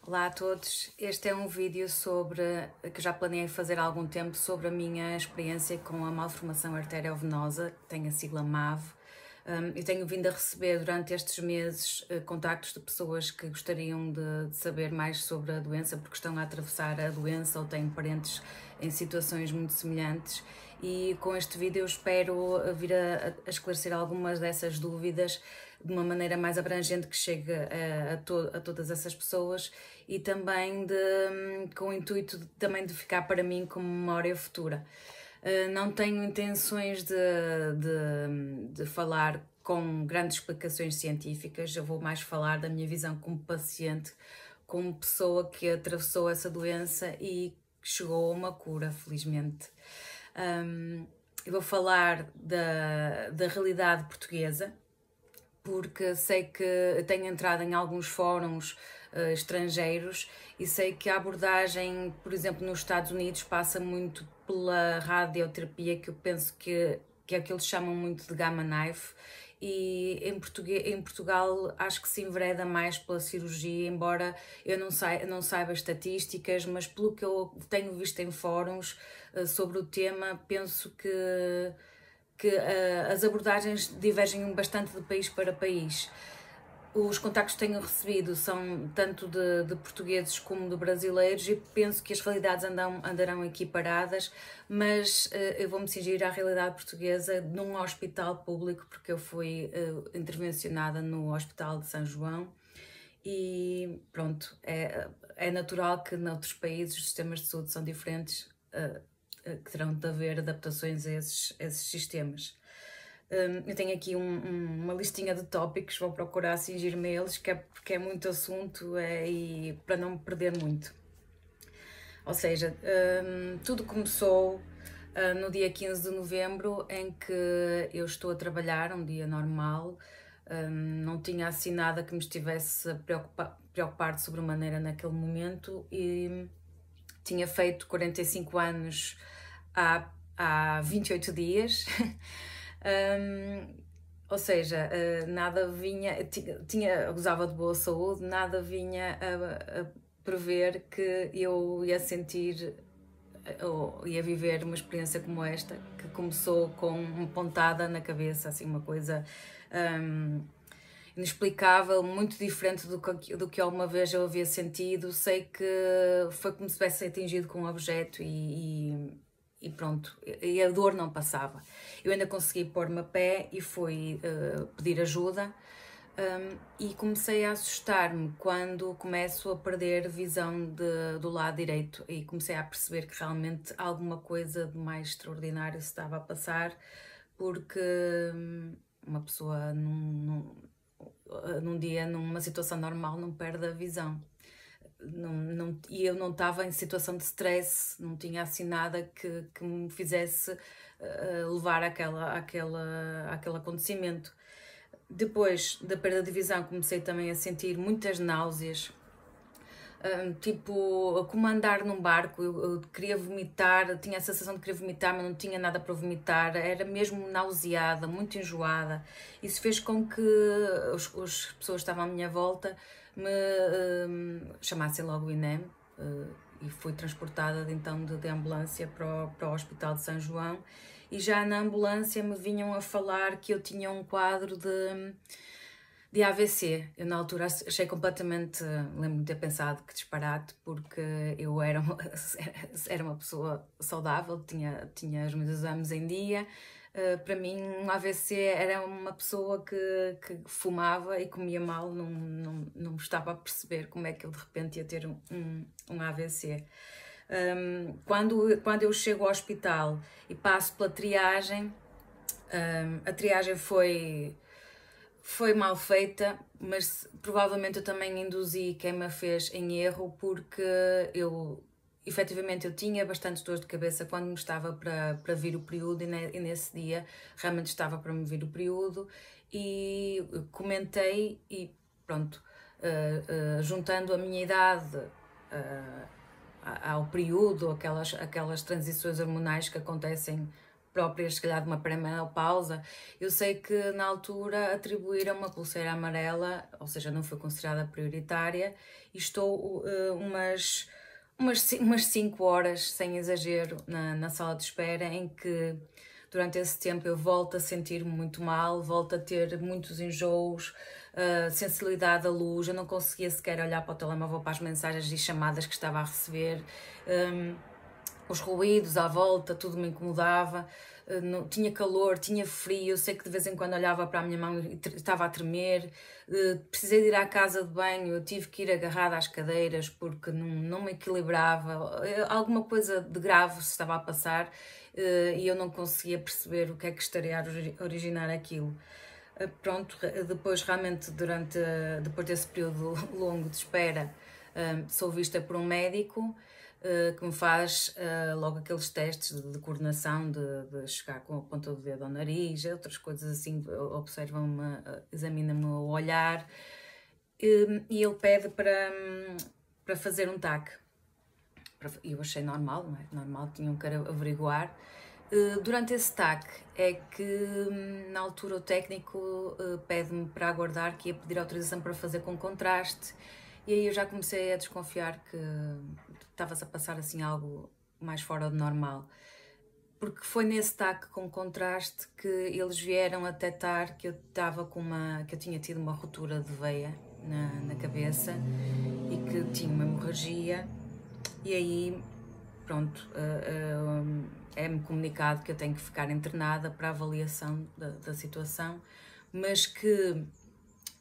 Olá a todos, este é um vídeo que já planeei fazer há algum tempo sobre a minha experiência com a malformação arteriovenosa, que tem a sigla MAV. Eu tenho vindo a receber durante estes meses contactos de pessoas que gostariam de saber mais sobre a doença, porque estão a atravessar a doença ou têm parentes em situações muito semelhantes, e com este vídeo eu espero vir a esclarecer algumas dessas dúvidas de uma maneira mais abrangente, que chegue a todas essas pessoas, e também com o intuito também de ficar para mim como memória futura. Não tenho intenções de falar com grandes explicações científicas, eu vou mais falar da minha visão como paciente, como pessoa que atravessou essa doença e chegou a uma cura, felizmente. Eu vou falar da realidade portuguesa, porque sei que tenho entrado em alguns fóruns estrangeiros e sei que a abordagem, por exemplo, nos Estados Unidos, passa muito pela radioterapia, que eu penso que é o que eles chamam muito de gamma knife, e em Portugal acho que se envereda mais pela cirurgia, embora eu não saiba estatísticas, mas pelo que eu tenho visto em fóruns sobre o tema, penso que as abordagens divergem bastante de país para país. Os contactos que tenho recebido são tanto de portugueses como de brasileiros, e penso que as realidades andarão equiparadas, mas eu vou-me cingir à realidade portuguesa num hospital público, porque eu fui intervencionada no Hospital de São João, e pronto, é natural que noutros países os sistemas de saúde são diferentes, que terão de haver adaptações a esses sistemas. Eu tenho aqui uma listinha de tópicos, vou procurar cingir-me a eles, porque é muito assunto, e para não me perder muito. Ou seja, tudo começou no dia 15 de novembro, em que eu estou a trabalhar, um dia normal. Não tinha assim nada que me estivesse a preocupar de sobremaneira naquele momento, e tinha feito 45 anos há 28 dias. Ou seja, nada vinha, gozava de boa saúde, nada vinha a prever que eu ia sentir ou ia viver uma experiência como esta, que começou com uma pontada na cabeça, assim, uma coisa inexplicável, muito diferente do que alguma vez eu havia sentido. Sei que foi como se tivesse atingido com um objeto e pronto, e a dor não passava. Eu ainda consegui pôr-me a pé e fui pedir ajuda, e comecei a assustar-me quando começo a perder visão do lado direito, e comecei a perceber que realmente alguma coisa de mais extraordinário se estava a passar, porque uma pessoa num dia, numa situação normal, não perde a visão. E eu não estava em situação de stress, não tinha assim nada que me fizesse levar àquele acontecimento. Depois da perda de visão, comecei também a sentir muitas náuseas, tipo, como andar num barco. Eu queria vomitar, tinha a sensação de querer vomitar, mas não tinha nada para vomitar, era mesmo nauseada, muito enjoada. Isso fez com que as pessoas que estavam à minha volta me chamassem logo o INEM, e fui transportada então de ambulância para o Hospital de São João, e já na ambulância me vinham a falar que eu tinha um quadro de AVC. Eu na altura achei completamente, lembro-me de ter pensado que disparate, porque eu era uma pessoa saudável, tinha os meus exames em dia. Para mim um AVC era uma pessoa que fumava e comia mal, não estava a perceber como é que eu de repente ia ter um AVC. Quando eu chego ao hospital e passo pela triagem, a triagem foi mal feita, mas provavelmente eu também induzi quem me fez em erro, porque efetivamente eu tinha bastantes dores de cabeça quando me estava para vir o período, e nesse dia realmente estava para me vir o período, e comentei, e pronto, juntando a minha idade ao período, aquelas transições hormonais que acontecem próprias, se calhar de uma pré-menopausa. Eu sei que na altura atribuíram uma pulseira amarela, ou seja, não foi considerada prioritária, e estou umas 5 horas, sem exagero, na sala de espera, em que durante esse tempo eu volto a sentir-me muito mal, volto a ter muitos enjoos, sensibilidade à luz, eu não conseguia sequer olhar para o telemóvel, para as mensagens e chamadas que estava a receber, os ruídos à volta, tudo me incomodava, tinha calor, tinha frio, eu sei que de vez em quando olhava para a minha mão e estava a tremer, precisei de ir à casa de banho, eu tive que ir agarrada às cadeiras porque não me equilibrava, alguma coisa de grave se estava a passar, e eu não conseguia perceber o que é que estaria a originar aquilo. Pronto, depois realmente depois desse período longo de espera, sou vista por um médico que me faz logo aqueles testes de coordenação, de chegar com a ponta do dedo ao nariz, outras coisas assim, observa-me, examina-me o olhar, e ele pede para fazer um TAC. Eu achei normal, não é? Normal, tinham que averiguar. Durante esse TAC é que na altura o técnico pede-me para aguardar, que ia pedir autorização para fazer com contraste, e aí eu já comecei a desconfiar que estava-se a passar assim algo mais fora do normal, porque foi nesse TAC com contraste que eles vieram a detectar que eu estava que eu tinha tido uma ruptura de veia na cabeça e que tinha uma hemorragia, e aí pronto, é-me comunicado que eu tenho que ficar internada para avaliação da situação, mas que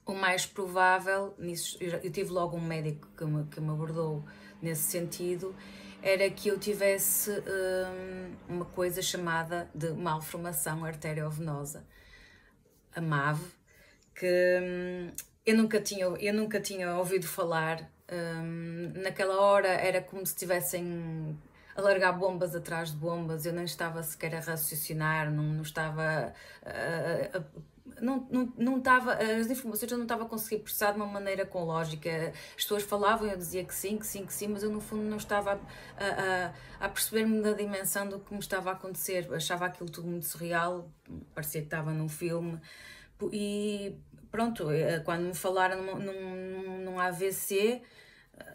o mais provável, nisso, eu tive logo um médico que me abordou nesse sentido, era que eu tivesse uma coisa chamada de malformação arteriovenosa, a MAV, que eu nunca tinha ouvido falar. Naquela hora era como se estivessem a largar bombas atrás de bombas, eu não estava sequer a raciocinar, não estava não estava, as informações eu não estava a conseguir processar de uma maneira com lógica. As pessoas falavam, eu dizia que sim, mas eu no fundo não estava a perceber-me da dimensão do que me estava a acontecer. Achava aquilo tudo muito surreal, parecia que estava num filme. E pronto, quando me falaram num AVC,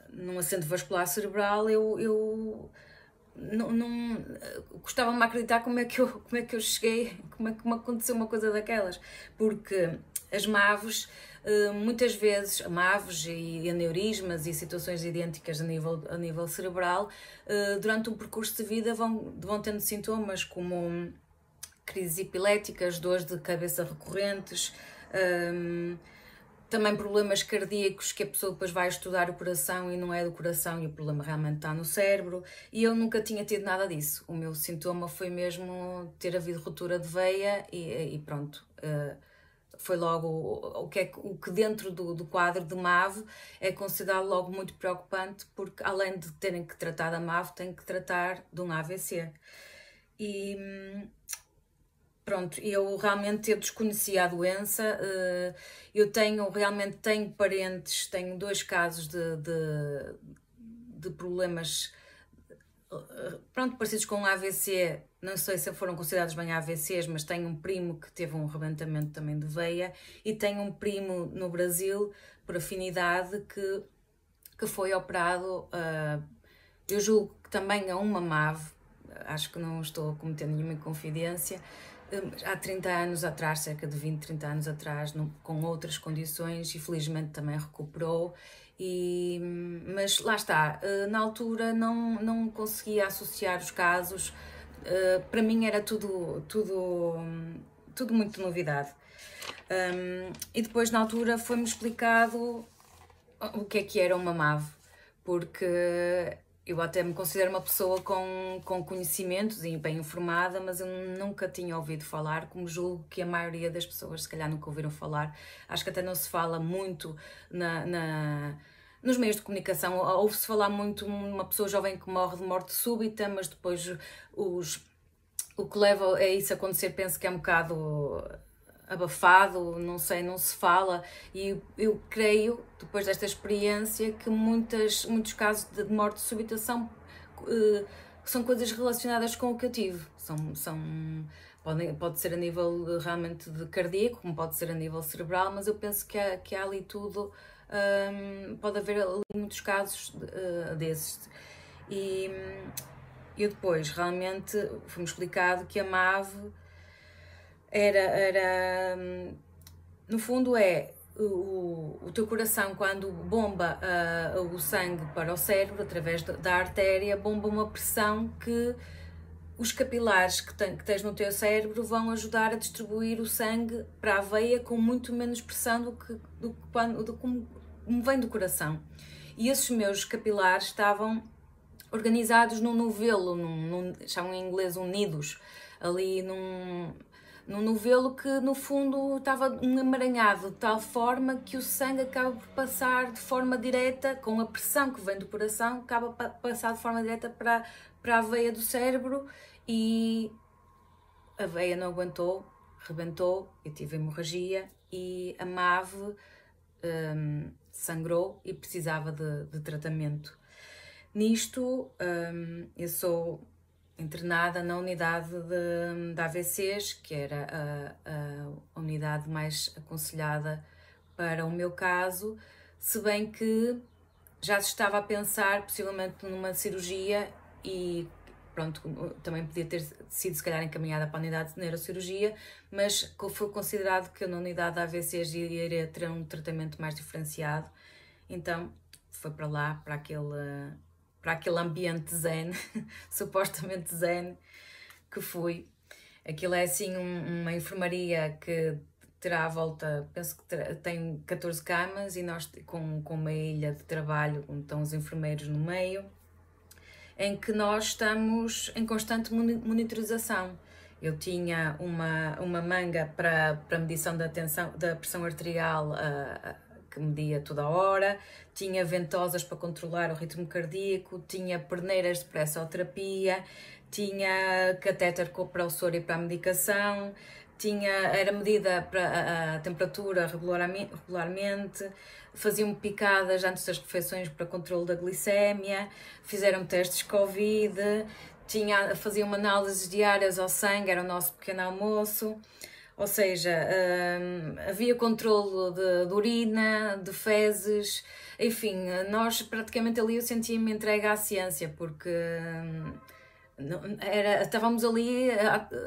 num acidente vascular cerebral, eu não custava-me acreditar como é que eu cheguei, como é que me aconteceu uma coisa daquelas, porque as MAVs, muitas vezes, MAVs e aneurismas e situações idênticas a nível cerebral, durante um percurso de vida vão tendo sintomas como crises epiléticas, dores de cabeça recorrentes, também problemas cardíacos, que a pessoa depois vai estudar o coração e não é do coração e o problema realmente está no cérebro, e eu nunca tinha tido nada disso. O meu sintoma foi mesmo ter havido ruptura de veia e pronto. Foi logo o que dentro do quadro de MAV é considerado logo muito preocupante, porque além de terem que tratar da MAV, têm que tratar de um AVC. E pronto, eu realmente desconhecia a doença, eu realmente tenho parentes, tenho 2 casos de problemas pronto, parecidos com um AVC, não sei se foram considerados bem AVCs, mas tenho um primo que teve um rebentamento também de veia, e tenho um primo no Brasil, por afinidade, que foi operado, eu julgo que também a uma MAV, acho que não estou a cometer nenhuma inconfidência, há 30 anos atrás, cerca de 20, 30 anos atrás, com outras condições, e felizmente também recuperou, mas lá está, na altura não conseguia associar os casos, para mim era tudo muito novidade. E depois na altura foi-me explicado o que era uma MAV, porque eu até me considero uma pessoa com conhecimentos e bem informada, mas eu nunca tinha ouvido falar, como julgo que a maioria das pessoas se calhar nunca ouviram falar. Acho que até não se fala muito nos meios de comunicação, ouve-se falar muito uma pessoa jovem que morre de morte súbita, mas depois o que leva a isso acontecer penso que é um bocado abafado, não sei, não se fala, e eu creio, depois desta experiência, que muitos casos de morte súbita são coisas relacionadas com o que eu tive. Pode ser a nível realmente de cardíaco, como pode ser a nível cerebral, mas eu penso que há ali tudo, pode haver ali muitos casos desses. E eu depois realmente foi-me explicado que a MAV no fundo o teu coração, quando bomba o sangue para o cérebro através da artéria, bomba uma pressão que os capilares que tens no teu cérebro vão ajudar a distribuir o sangue para a veia com muito menos pressão do que como vem do coração. E esses meus capilares estavam organizados num novelo, chamam em inglês nidos, ali num novelo que no fundo estava um emaranhado de tal forma que o sangue acaba por passar de forma direta, com a pressão que vem do coração, acaba por passar de forma direta para a veia do cérebro, e a veia não aguentou, rebentou, eu tive hemorragia e a MAV sangrou e precisava de tratamento. Nisto, eu sou internada na unidade de AVCs, que era a unidade mais aconselhada para o meu caso, se bem que já se estava a pensar possivelmente numa cirurgia e pronto, também podia ter sido se calhar encaminhada para a unidade de neurocirurgia, mas foi considerado que na unidade de AVCs iria ter um tratamento mais diferenciado, então foi para lá, para aquele ambiente zen, supostamente zen, que fui. Aquilo é assim uma enfermaria que terá à volta, penso que tem 14 camas, e nós com uma ilha de trabalho onde estão os enfermeiros no meio, em que nós estamos em constante monitorização. Eu tinha uma manga para medição da pressão arterial que media toda a hora, tinha ventosas para controlar o ritmo cardíaco, tinha perneiras de pressoterapia, tinha catéter para o soro e para a medicação, era medida para a temperatura regularmente, faziam-me picadas antes das refeições para controle da glicémia, fizeram testes Covid, faziam análises diárias ao sangue, era o nosso pequeno almoço. Ou seja, havia controlo de urina, de fezes, enfim, nós praticamente ali eu sentia-me entregue à ciência, porque estávamos ali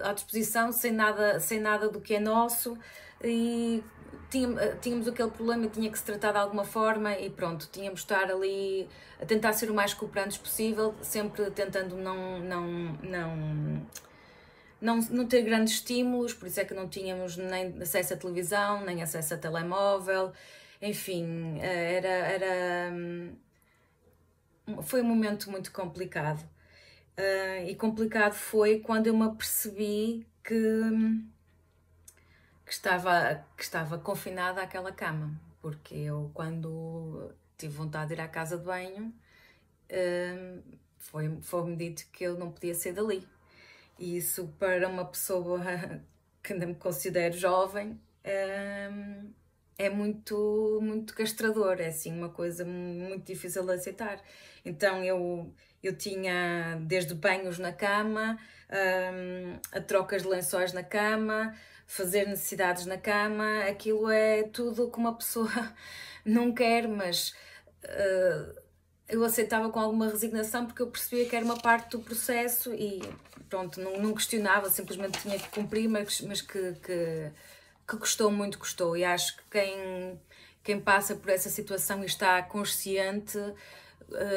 à disposição sem nada do que é nosso, e tínhamos aquele problema e tinha que se tratar de alguma forma, e pronto, tínhamos de estar ali a tentar ser o mais cooperantes possível, sempre tentando não ter grandes estímulos, por isso é que não tínhamos nem acesso à televisão, nem acesso a telemóvel, enfim, foi um momento muito complicado. E complicado foi quando eu me apercebi que estava confinada àquela cama, porque eu, quando tive vontade de ir à casa de banho, foi-me dito que eu não podia sair dali. E isso, para uma pessoa que ainda me considero jovem, é muito, muito castrador, é assim uma coisa muito difícil de aceitar. Então eu tinha desde banhos na cama, a trocas de lençóis na cama, fazer necessidades na cama, aquilo é tudo que uma pessoa não quer, mas eu aceitava com alguma resignação, porque eu percebia que era uma parte do processo e pronto, não questionava, simplesmente tinha que cumprir, mas que custou, e acho que quem passa por essa situação e está consciente,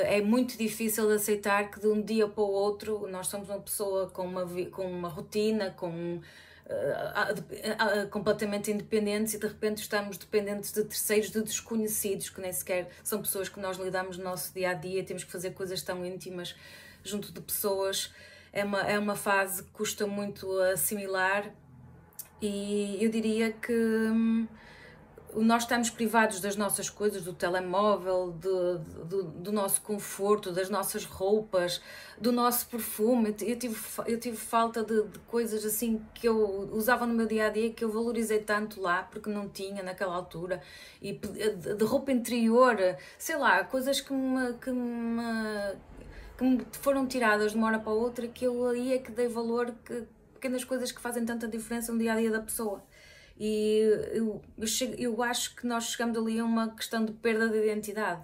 é muito difícil de aceitar que de um dia para o outro nós somos uma pessoa com uma rotina, completamente independentes, e de repente estamos dependentes de terceiros, de desconhecidos, que nem sequer são pessoas que nós lidamos no nosso dia-a-dia, temos que fazer coisas tão íntimas junto de pessoas. É uma fase que custa muito assimilar, e eu diria que nós estamos privados das nossas coisas, do telemóvel, do nosso conforto, das nossas roupas, do nosso perfume. Eu tive falta de coisas assim que eu usava no meu dia-a-dia, que eu valorizei tanto lá, porque não tinha naquela altura, e de roupa interior, sei lá, coisas que que me foram tiradas de uma hora para a outra, que eu aí é que dei valor, que pequenas coisas que fazem tanta diferença no dia a dia da pessoa. E eu acho que nós chegamos ali a uma questão de perda de identidade.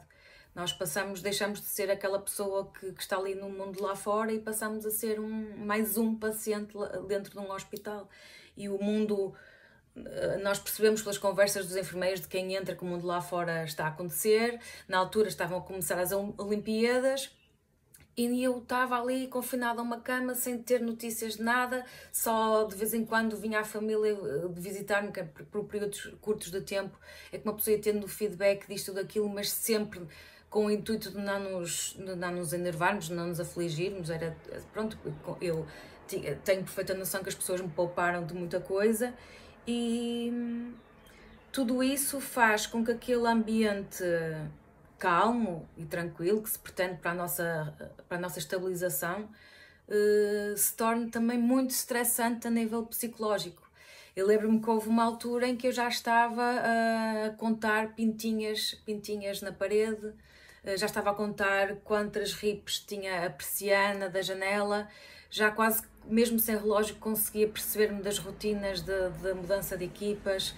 Nós deixamos de ser aquela pessoa que está ali no mundo lá fora e passamos a ser mais um paciente dentro de um hospital. E o mundo, nós percebemos pelas conversas dos enfermeiros de quem entra que o mundo lá fora está a acontecer. Na altura estavam a começar as Olimpíadas e eu estava ali confinada a uma cama sem ter notícias de nada, só de vez em quando vinha a família de visitar-me, que por períodos curtos de tempo é que uma pessoa ia tendo feedback disto ou daquilo, mas sempre com o intuito de não nos enervarmos, de não nos afligirmos. Era, pronto, eu tenho perfeita noção que as pessoas me pouparam de muita coisa e tudo isso faz com que aquele ambiente calmo e tranquilo que se pretende para a nossa estabilização se torne também muito estressante a nível psicológico. Eu lembro-me que houve uma altura em que eu já estava a contar pintinhas na parede, já estava a contar quantas rips tinha a persiana da janela, já quase, mesmo sem relógio, conseguia perceber-me das rotinas de mudança de equipas,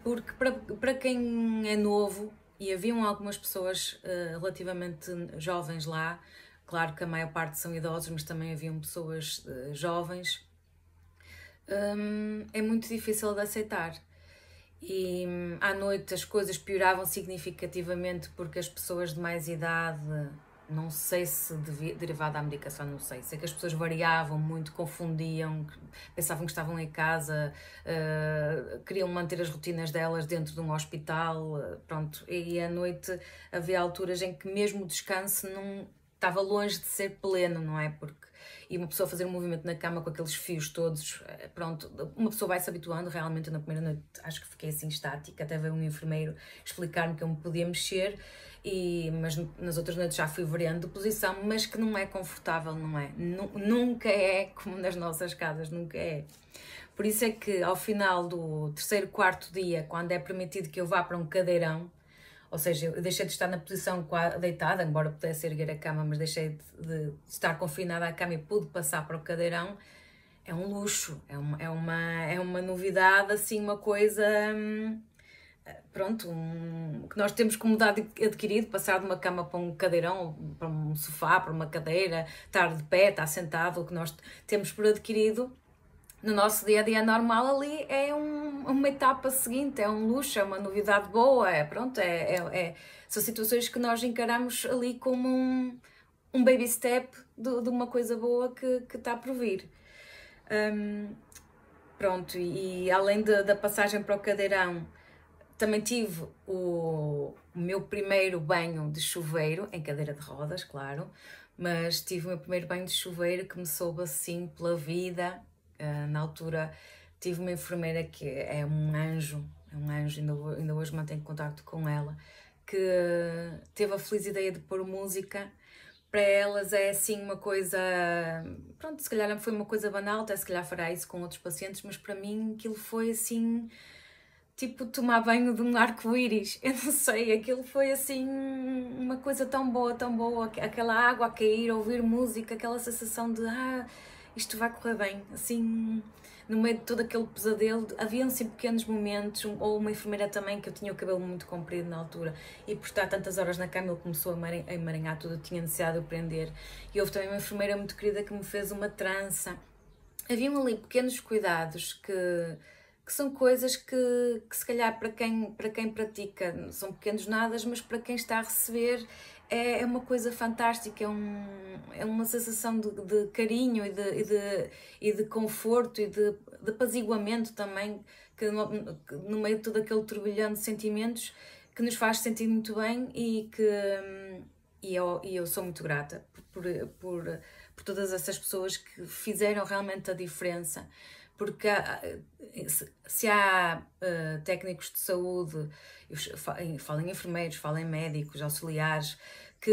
porque para quem é novo, e haviam algumas pessoas relativamente jovens lá, claro que a maior parte são idosos, mas também haviam pessoas jovens, é muito difícil de aceitar. E à noite as coisas pioravam significativamente porque as pessoas de mais idade, não sei se derivado da medicação, não sei que as pessoas variavam muito, confundiam, pensavam que estavam em casa, queriam manter as rotinas delas dentro de um hospital, pronto, e à noite havia alturas em que mesmo o descanso não estava longe de ser pleno, não é? E uma pessoa fazer um movimento na cama com aqueles fios todos, pronto, uma pessoa vai se habituando. Realmente na primeira noite acho que fiquei assim estática, até veio um enfermeiro explicar-me que eu me podia mexer, mas nas outras noites já fui variando de posição, mas que não é confortável, não é? Nunca é como nas nossas casas, nunca é. Por isso é que ao final do terceiro, quarto dia, quando é permitido que eu vá para um cadeirão, ou seja, eu deixei de estar na posição deitada, embora pudesse erguer a cama, mas deixei de estar confinada à cama e pude passar para o cadeirão. É um luxo, é uma novidade, assim, uma coisa, pronto, que nós temos como dado adquirido, passar de uma cama para um cadeirão, para um sofá, para uma cadeira, estar de pé, estar sentado, o que nós temos por adquirido no nosso dia-a-dia normal, ali é uma etapa seguinte, é um luxo, é uma novidade boa, pronto, são situações que nós encaramos ali como um baby step de uma coisa boa que está por vir. Pronto, e além da passagem para o cadeirão, também tive o meu primeiro banho de chuveiro, em cadeira de rodas, claro, mas tive o meu primeiro banho de chuveiro que me soube assim pela vida. Na altura tive uma enfermeira que é um anjo, ainda hoje mantenho contato com ela, que teve a feliz ideia de pôr música. Para elas é assim uma coisa, pronto, se calhar foi uma coisa banal, até se calhar fará isso com outros pacientes, mas para mim aquilo foi assim, tipo tomar banho de um arco-íris, eu não sei, aquilo foi assim uma coisa tão boa, aquela água a cair, ouvir música, aquela sensação de isto vai correr bem, assim, no meio de todo aquele pesadelo. Haviam assim pequenos momentos, ou uma enfermeira também, que eu tinha o cabelo muito comprido na altura, e por estar tantas horas na cama ele começou a emaranhar tudo, eu tinha necessidade de o prender, e houve também uma enfermeira muito querida que me fez uma trança. Haviam ali pequenos cuidados que são coisas que se calhar para quem pratica são pequenos nadas, mas para quem está a receber é uma coisa fantástica, é uma sensação de carinho e de conforto e de apaziguamento também, que no meio de todo aquele turbilhão de sentimentos, que nos faz sentir muito bem e eu sou muito grata por todas essas pessoas que fizeram realmente a diferença. Porque se há técnicos de saúde, falo em enfermeiros, falo em médicos, auxiliares, que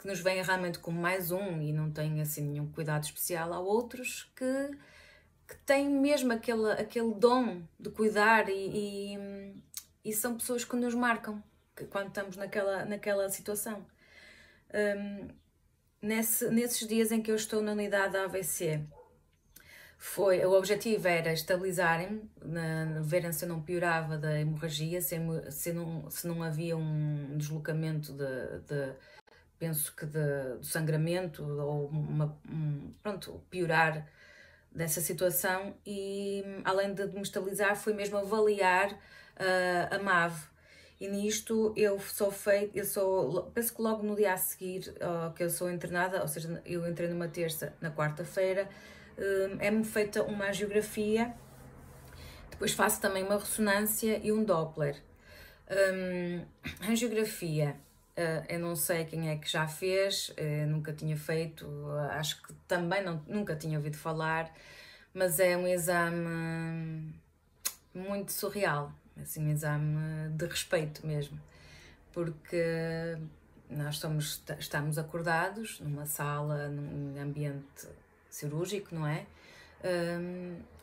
nos veem realmente como mais um e não têm assim nenhum cuidado especial, há outros que têm mesmo aquele dom de cuidar e são pessoas que nos marcam quando estamos naquela situação. nesses dias em que eu estou na unidade da AVC, o objetivo era estabilizarem-me, verem se eu não piorava da hemorragia, se não havia um deslocamento penso que do sangramento ou pronto, piorar dessa situação. E além de me estabilizar, foi mesmo avaliar a MAV. E nisto penso que logo no dia a seguir que eu sou internada, ou seja, eu entrei numa terça, na quarta-feira, é-me feita uma angiografia, depois faço também uma ressonância e um Doppler. A angiografia, eu não sei quem é que já fez, nunca tinha feito, acho que também nunca tinha ouvido falar, mas é um exame muito surreal, assim, um exame de respeito mesmo, porque nós estamos acordados numa sala, num ambiente cirúrgico, não é?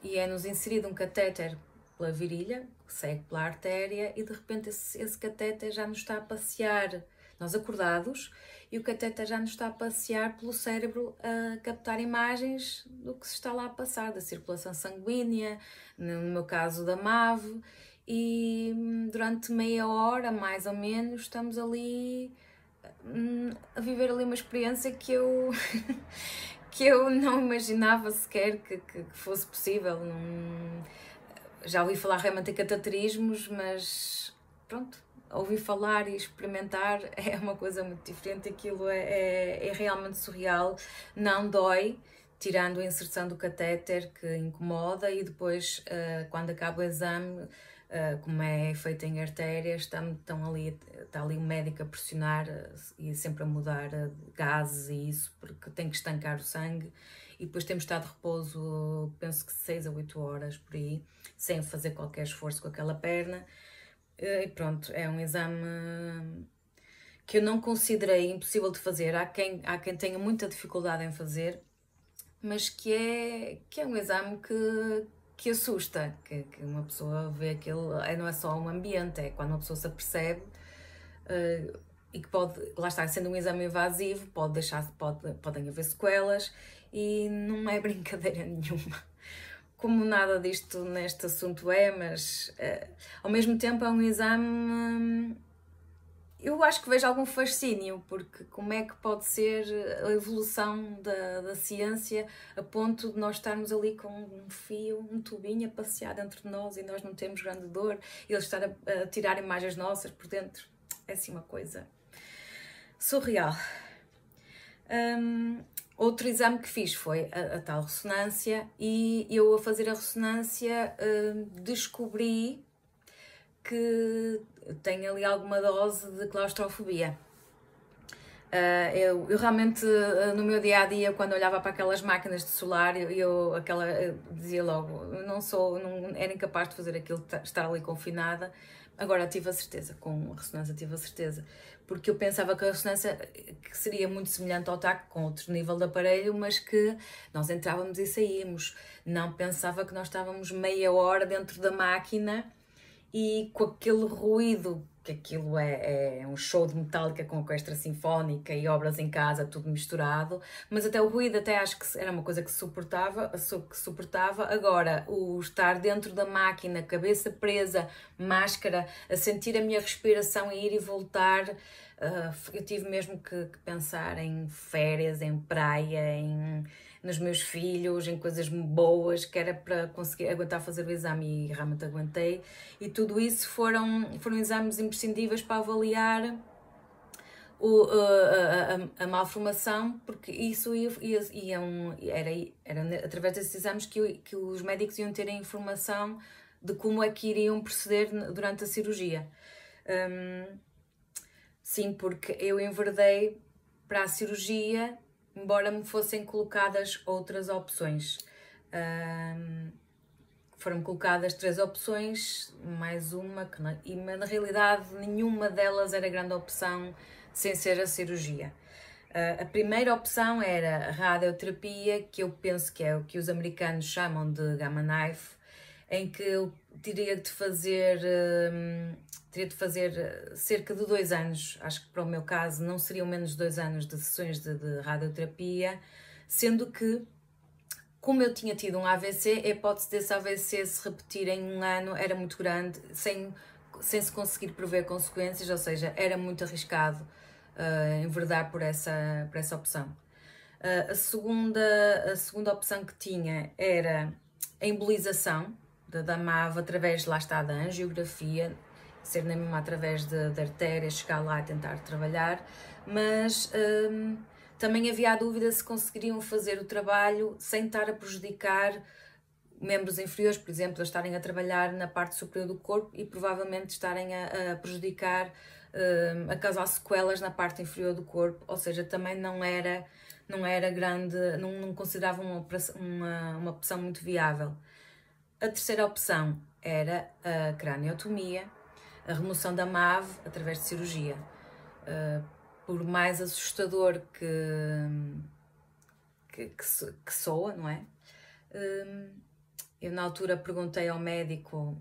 E é-nos inserido um catéter pela virilha, que segue pela artéria, e de repente esse catéter já nos está a passear, nós acordados, e o catéter já nos está a passear pelo cérebro a captar imagens do que se está lá a passar, da circulação sanguínea, no meu caso da MAV, e durante meia hora, mais ou menos, estamos ali a viver ali uma experiência que eu que eu não imaginava sequer que fosse possível. Já ouvi falar realmente em cateterismos, mas pronto, ouvir falar e experimentar é uma coisa muito diferente. Aquilo é realmente surreal, não dói, tirando a inserção do catéter que incomoda, e depois quando acaba o exame, como é feito em artérias, está ali o médico a pressionar e sempre a mudar gases e isso, porque tem que estancar o sangue, e depois temos estado de repouso, penso que 6 a 8 horas por aí, sem fazer qualquer esforço com aquela perna. E pronto, é um exame que eu não considerei impossível de fazer. Há quem tenha muita dificuldade em fazer, mas que é um exame que assusta, que uma pessoa vê aquilo, não é só um ambiente, é quando uma pessoa se apercebe, e que pode, lá está, sendo um exame invasivo, podem haver sequelas, e não é brincadeira nenhuma. Como nada disto neste assunto mas ao mesmo tempo é um exame, eu acho que vejo algum fascínio, porque como é que pode ser a evolução da ciência a ponto de nós estarmos ali com um fio, um tubinho a passear dentro de nós e nós não temos grande dor, e eles estar a tirar imagens nossas por dentro. É assim uma coisa surreal. Outro exame que fiz foi a tal ressonância, e eu, a fazer a ressonância, descobri que tenho ali alguma dose de claustrofobia. Eu realmente, no meu dia-a-dia, quando olhava para aquelas máquinas de solar, eu dizia logo, não era incapaz de fazer aquilo, estar ali confinada. Agora tive a certeza, com a ressonância tive a certeza, porque eu pensava que a ressonância que seria muito semelhante ao TAC, com outro nível de aparelho, mas que nós entrávamos e saímos. Não pensava que nós estávamos meia hora dentro da máquina e com aquele ruído, que aquilo é um show de Metallica com orquestra sinfónica e obras em casa, tudo misturado, mas até o ruído até acho que era uma coisa que suportava. Agora, o estar dentro da máquina, cabeça presa, máscara, a sentir a minha respiração e ir e voltar, eu tive mesmo que pensar em férias, em praia, nos meus filhos, em coisas boas, que era para conseguir aguentar fazer o exame, e realmente aguentei. E tudo isso foram exames imprescindíveis para avaliar a malformação, porque isso era através desses exames que os médicos iam ter a informação de como é que iriam proceder durante a cirurgia. Sim, porque eu enverdei para a cirurgia, embora me fossem colocadas outras opções. Foram colocadas 3 opções, mais uma, e na realidade nenhuma delas era grande opção sem ser a cirurgia. A primeira opção era a radioterapia, que eu penso que é o que os americanos chamam de Gamma Knife. em que eu teria de fazer cerca de 2 anos, acho que para o meu caso não seriam menos de 2 anos de sessões de radioterapia, sendo que, como eu tinha tido um AVC, a hipótese desse AVC se repetir em 1 ano era muito grande, sem se conseguir prever consequências, ou seja, era muito arriscado enverdar por essa opção. A segunda opção que tinha era a embolização da MAV através, lá está, da angiografia, ser na mesma através de artérias, chegar lá e tentar trabalhar, mas também havia a dúvida se conseguiriam fazer o trabalho sem estar a prejudicar membros inferiores, por exemplo, a estarem a trabalhar na parte superior do corpo e provavelmente estarem a prejudicar, a causar sequelas na parte inferior do corpo, ou seja, também não era grande, não considerava uma opção muito viável. A terceira opção era a craniotomia, a remoção da MAV através de cirurgia. Por mais assustador que soa, não é? Eu na altura perguntei ao médico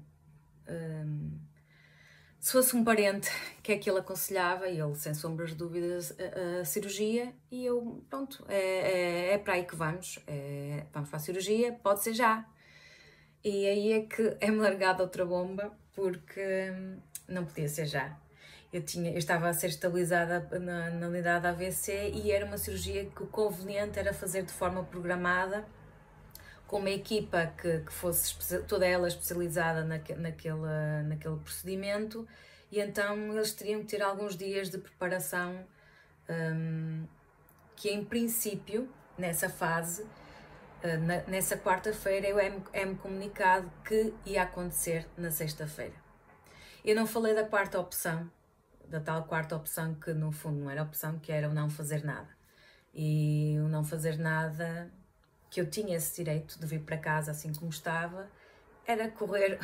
se fosse um parente, o que é que ele aconselhava, e ele, sem sombras de dúvidas, a cirurgia, e eu, pronto, é para aí que vamos, vamos para a cirurgia, pode ser já. E aí é que é-me largada outra bomba, porque não podia ser já. Eu estava a ser estabilizada na unidade AVC e era uma cirurgia que o conveniente era fazer de forma programada, com uma equipa que fosse toda ela especializada naquele procedimento, e então eles teriam que ter alguns dias de preparação, que em princípio, nessa fase, nessa quarta-feira, é-me comunicado que ia acontecer na sexta-feira. Eu não falei da quarta opção, da tal quarta opção que no fundo não era opção, que era o não fazer nada. E o não fazer nada, que eu tinha esse direito de vir para casa assim como estava, era correr,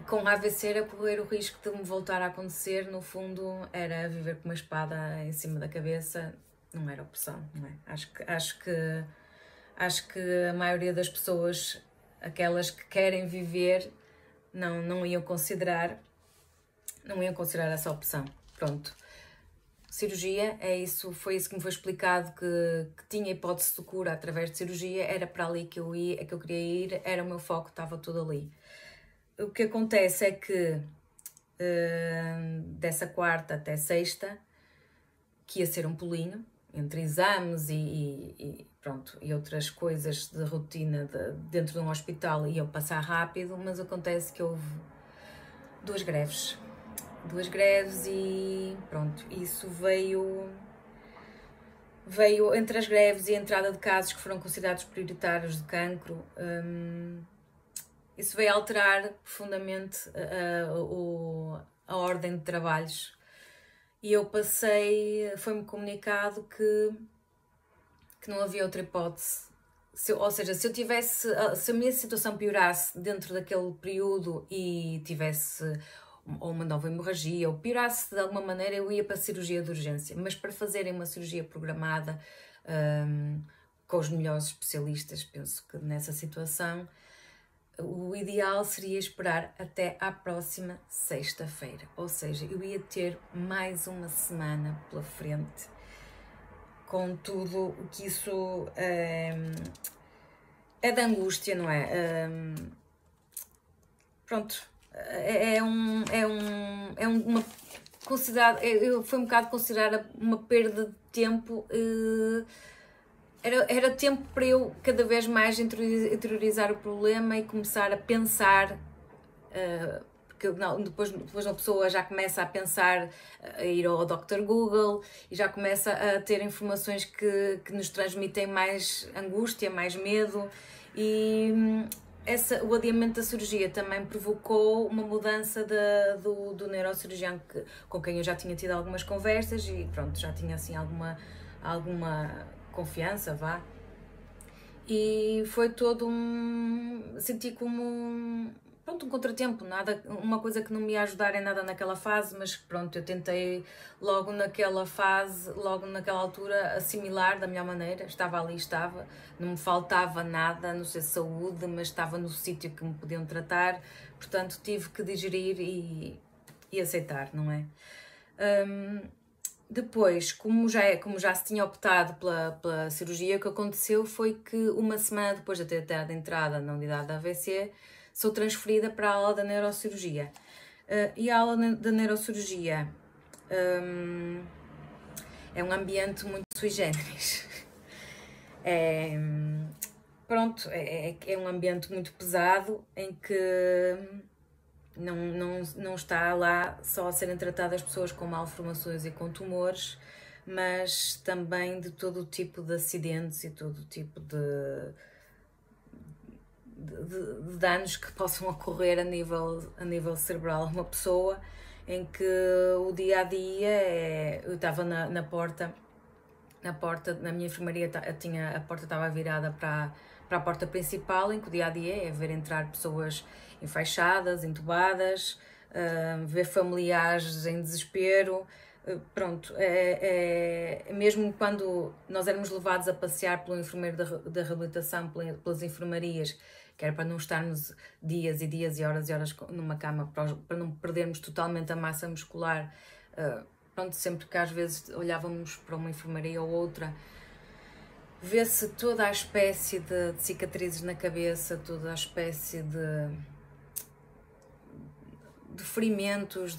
com AVC era correr o risco de me voltar a acontecer, no fundo era viver com uma espada em cima da cabeça, não era opção, não é? Acho que a maioria das pessoas, aquelas que querem viver, não iam considerar essa opção. Pronto. Cirurgia, foi isso que me foi explicado, que tinha hipótese de cura através de cirurgia, era para ali que eu queria ir, era o meu foco, estava tudo ali. O que acontece é que dessa quarta até sexta, que ia ser um pulinho, entre exames e outras coisas de rotina dentro de um hospital, ia passar rápido, mas acontece que houve 2 greves e pronto, isso veio entre as greves e a entrada de casos que foram considerados prioritários de cancro, isso veio alterar profundamente a ordem de trabalhos, e eu foi-me comunicado que não havia outra hipótese. Ou seja, se a minha situação piorasse dentro daquele período e tivesse ou uma nova hemorragia, ou piorasse de alguma maneira, eu ia para a cirurgia de urgência. Mas para fazerem uma cirurgia programada, com os melhores especialistas, penso que nessa situação, o ideal seria esperar até à próxima sexta-feira. Ou seja, eu ia ter mais uma semana pela frente, com tudo o que isso é da angústia, não é? Pronto. Foi um bocado considerada uma perda de tempo. Era tempo para eu cada vez mais interiorizar o problema e começar a pensar, porque depois uma pessoa já começa a pensar, a ir ao Dr. Google e já começa a ter informações que nos transmitem mais angústia, mais medo, e o adiamento da cirurgia também provocou uma mudança do neurocirurgião com quem eu já tinha tido algumas conversas e pronto, já tinha assim alguma confiança, vá. E foi todo senti como pronto, um contratempo, nada, uma coisa que não me ia ajudar em nada naquela fase, mas pronto, eu tentei logo naquela fase, logo naquela altura, assimilar da melhor maneira. Estava ali, estava, não me faltava nada, não sei, saúde, mas estava no sítio que me podiam tratar, portanto tive que digerir e aceitar, não é? Depois, como já se tinha optado pela cirurgia, o que aconteceu foi que uma semana depois de ter dado entrada na unidade da AVC, sou transferida para a ala da neurocirurgia. E a ala da neurocirurgia é um ambiente muito sui generis. Pronto, é um ambiente muito pesado em que não está lá só a serem tratadas pessoas com malformações e com tumores, mas também de todo o tipo de acidentes e todo o tipo de danos que possam ocorrer a nível cerebral a uma pessoa, em que o dia a dia eu estava na porta, na minha enfermaria a porta estava virada para a porta principal, em que o dia a dia é ver entrar pessoas enfaixadas, entubadas, ver familiares em desespero. Pronto, mesmo quando nós éramos levados a passear pelo enfermeiro da reabilitação, pelas enfermarias, que era para não estarmos dias e dias e horas numa cama, para não perdermos totalmente a massa muscular. Pronto, sempre que às vezes olhávamos para uma enfermaria ou outra, vê-se toda a espécie de cicatrizes na cabeça, toda a espécie de ferimentos,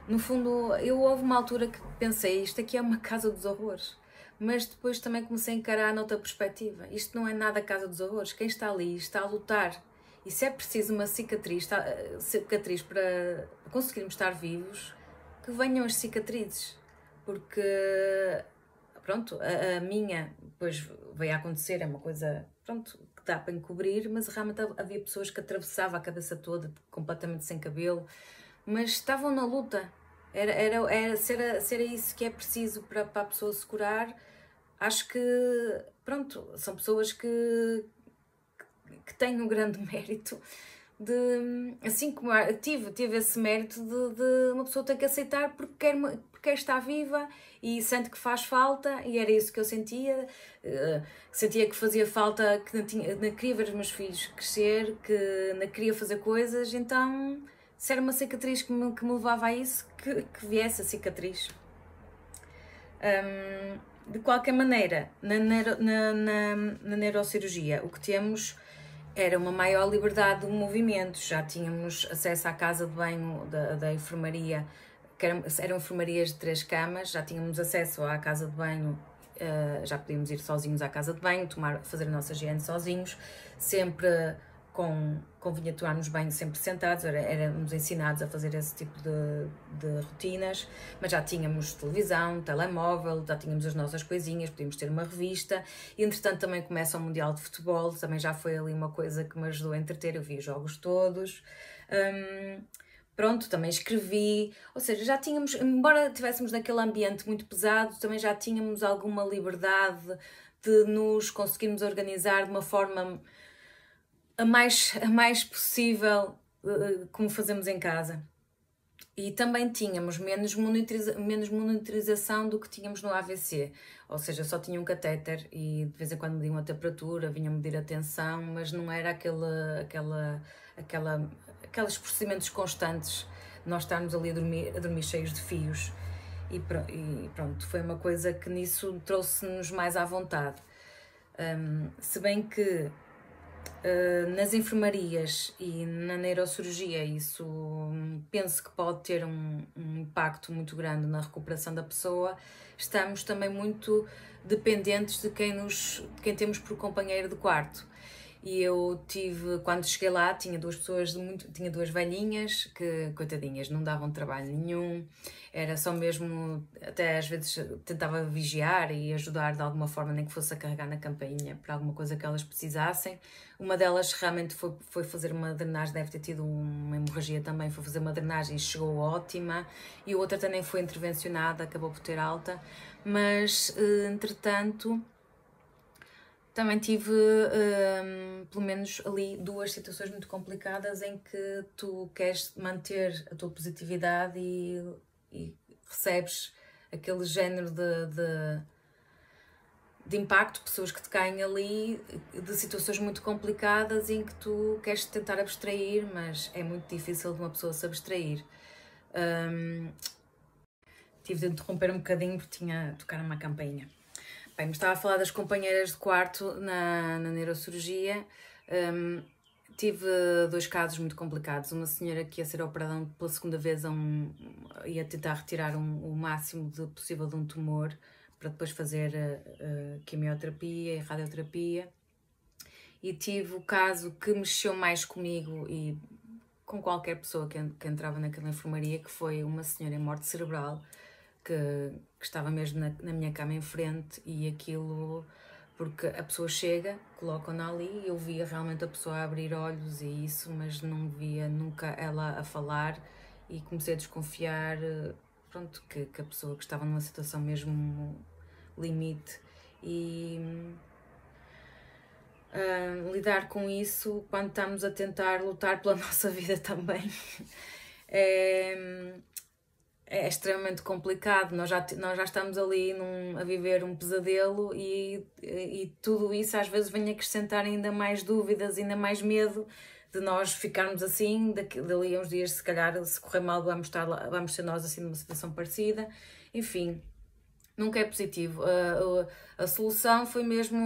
no fundo, houve uma altura que pensei, isto aqui é uma casa dos horrores, mas depois também comecei a encarar noutra perspectiva. Isto não é nada casa dos horrores, quem está ali está a lutar, e se é preciso uma cicatriz para conseguirmos estar vivos, que venham as cicatrizes, porque pronto, a minha depois veio a acontecer, é uma coisa, pronto, que dá para encobrir, mas realmente havia pessoas que atravessavam a cabeça toda, completamente sem cabelo, mas estavam na luta. Era isso que é preciso para a pessoa se curar. Acho que, pronto, são pessoas que têm um grande mérito assim como tive esse mérito de uma pessoa ter que aceitar porque quer estar viva e sente que faz falta, e era isso que eu sentia. Sentia que fazia falta, que não queria ver os meus filhos crescer, que não queria fazer coisas, então se era uma cicatriz que me levava a isso, que viesse a cicatriz. De qualquer maneira, na neurocirurgia, o que temos era uma maior liberdade de movimento. Já tínhamos acesso à casa de banho da enfermaria, que eram enfermarias de 3 camas, já tínhamos acesso à casa de banho, já podíamos ir sozinhos à casa de banho, fazer a nossa higiene sozinhos, sempre convinha tomar-nos banho sempre sentados, éramos ensinados a fazer esse tipo de rotinas, mas já tínhamos televisão, telemóvel, já tínhamos as nossas coisinhas, podíamos ter uma revista, e entretanto também começa o Mundial de Futebol, também já foi ali uma coisa que me ajudou a entreter, eu vi os jogos todos. Pronto, também escrevi, ou seja, já tínhamos, embora estivéssemos naquele ambiente muito pesado, também já tínhamos alguma liberdade de nos conseguirmos organizar de uma forma a mais possível, como fazemos em casa. E também tínhamos menos monitorização do que tínhamos no AVC, ou seja, só tinha um catéter e de vez em quando mediam a temperatura, vinham medir a tensão, mas não era aqueles procedimentos constantes, nós estarmos ali a dormir cheios de fios. E pronto, foi uma coisa que nisso trouxe-nos mais à vontade. Se bem que nas enfermarias e na neurocirurgia isso penso que pode ter um impacto muito grande na recuperação da pessoa, estamos também muito dependentes de quem temos por companheiro de quarto. E eu quando cheguei lá, tinha 2 pessoas, tinha 2 velhinhas que, coitadinhas, não davam trabalho nenhum, era só mesmo, até às vezes tentava vigiar e ajudar de alguma forma, nem que fosse a carregar na campainha para alguma coisa que elas precisassem. Uma delas realmente foi fazer uma drenagem, deve ter tido uma hemorragia também, foi fazer uma drenagem e chegou ótima, e a outra também foi intervencionada, acabou por ter alta, mas entretanto Também tive, pelo menos ali, duas situações muito complicadas em que tu queres manter a tua positividade e recebes aquele género de impacto, pessoas que te caem ali, de situações muito complicadas em que tu queres tentar abstrair, mas é muito difícil de uma pessoa se abstrair. Tive de interromper um bocadinho porque tinha a tocar uma campainha. Bem, mas estava a falar das companheiras de quarto na neurocirurgia. Tive dois casos muito complicados. Uma senhora que ia ser operada pela segunda vez ia tentar retirar o máximo possível de um tumor para depois fazer quimioterapia e radioterapia. E tive o caso que mexeu mais comigo e com qualquer pessoa que entrava naquela enfermaria, que foi uma senhora em morte cerebral, que estava mesmo na minha cama em frente, e aquilo, porque a pessoa chega, colocam-na ali, eu via realmente a pessoa a abrir olhos e isso, mas não via nunca ela a falar, e comecei a desconfiar, pronto, que a pessoa que estava numa situação mesmo limite, e lidar com isso quando estamos a tentar lutar pela nossa vida também é extremamente complicado. Nós já estamos ali a viver um pesadelo e tudo isso às vezes vem acrescentar ainda mais dúvidas, ainda mais medo de nós ficarmos assim, dali a uns dias, se calhar, se correr mal, vamos ser nós assim numa situação parecida. Enfim, nunca é positivo. A solução foi mesmo...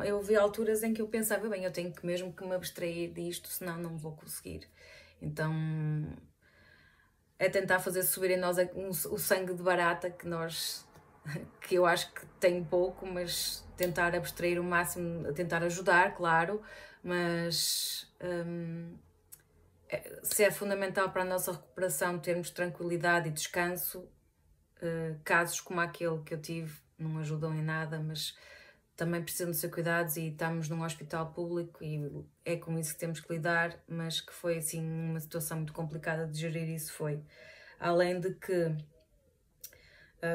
Eu vi alturas em que eu pensava, bem, eu tenho mesmo que me abstrair disto, senão não vou conseguir. Então é tentar fazer subir em nós o sangue de barata que eu acho que tem pouco, mas tentar abstrair o máximo, tentar ajudar, claro, mas se é fundamental para a nossa recuperação termos tranquilidade e descanso, casos como aquele que eu tive não ajudam em nada, mas também precisam de ser cuidados, e estamos num hospital público e é com isso que temos que lidar, mas que foi assim uma situação muito complicada de gerir. Isso foi, além de que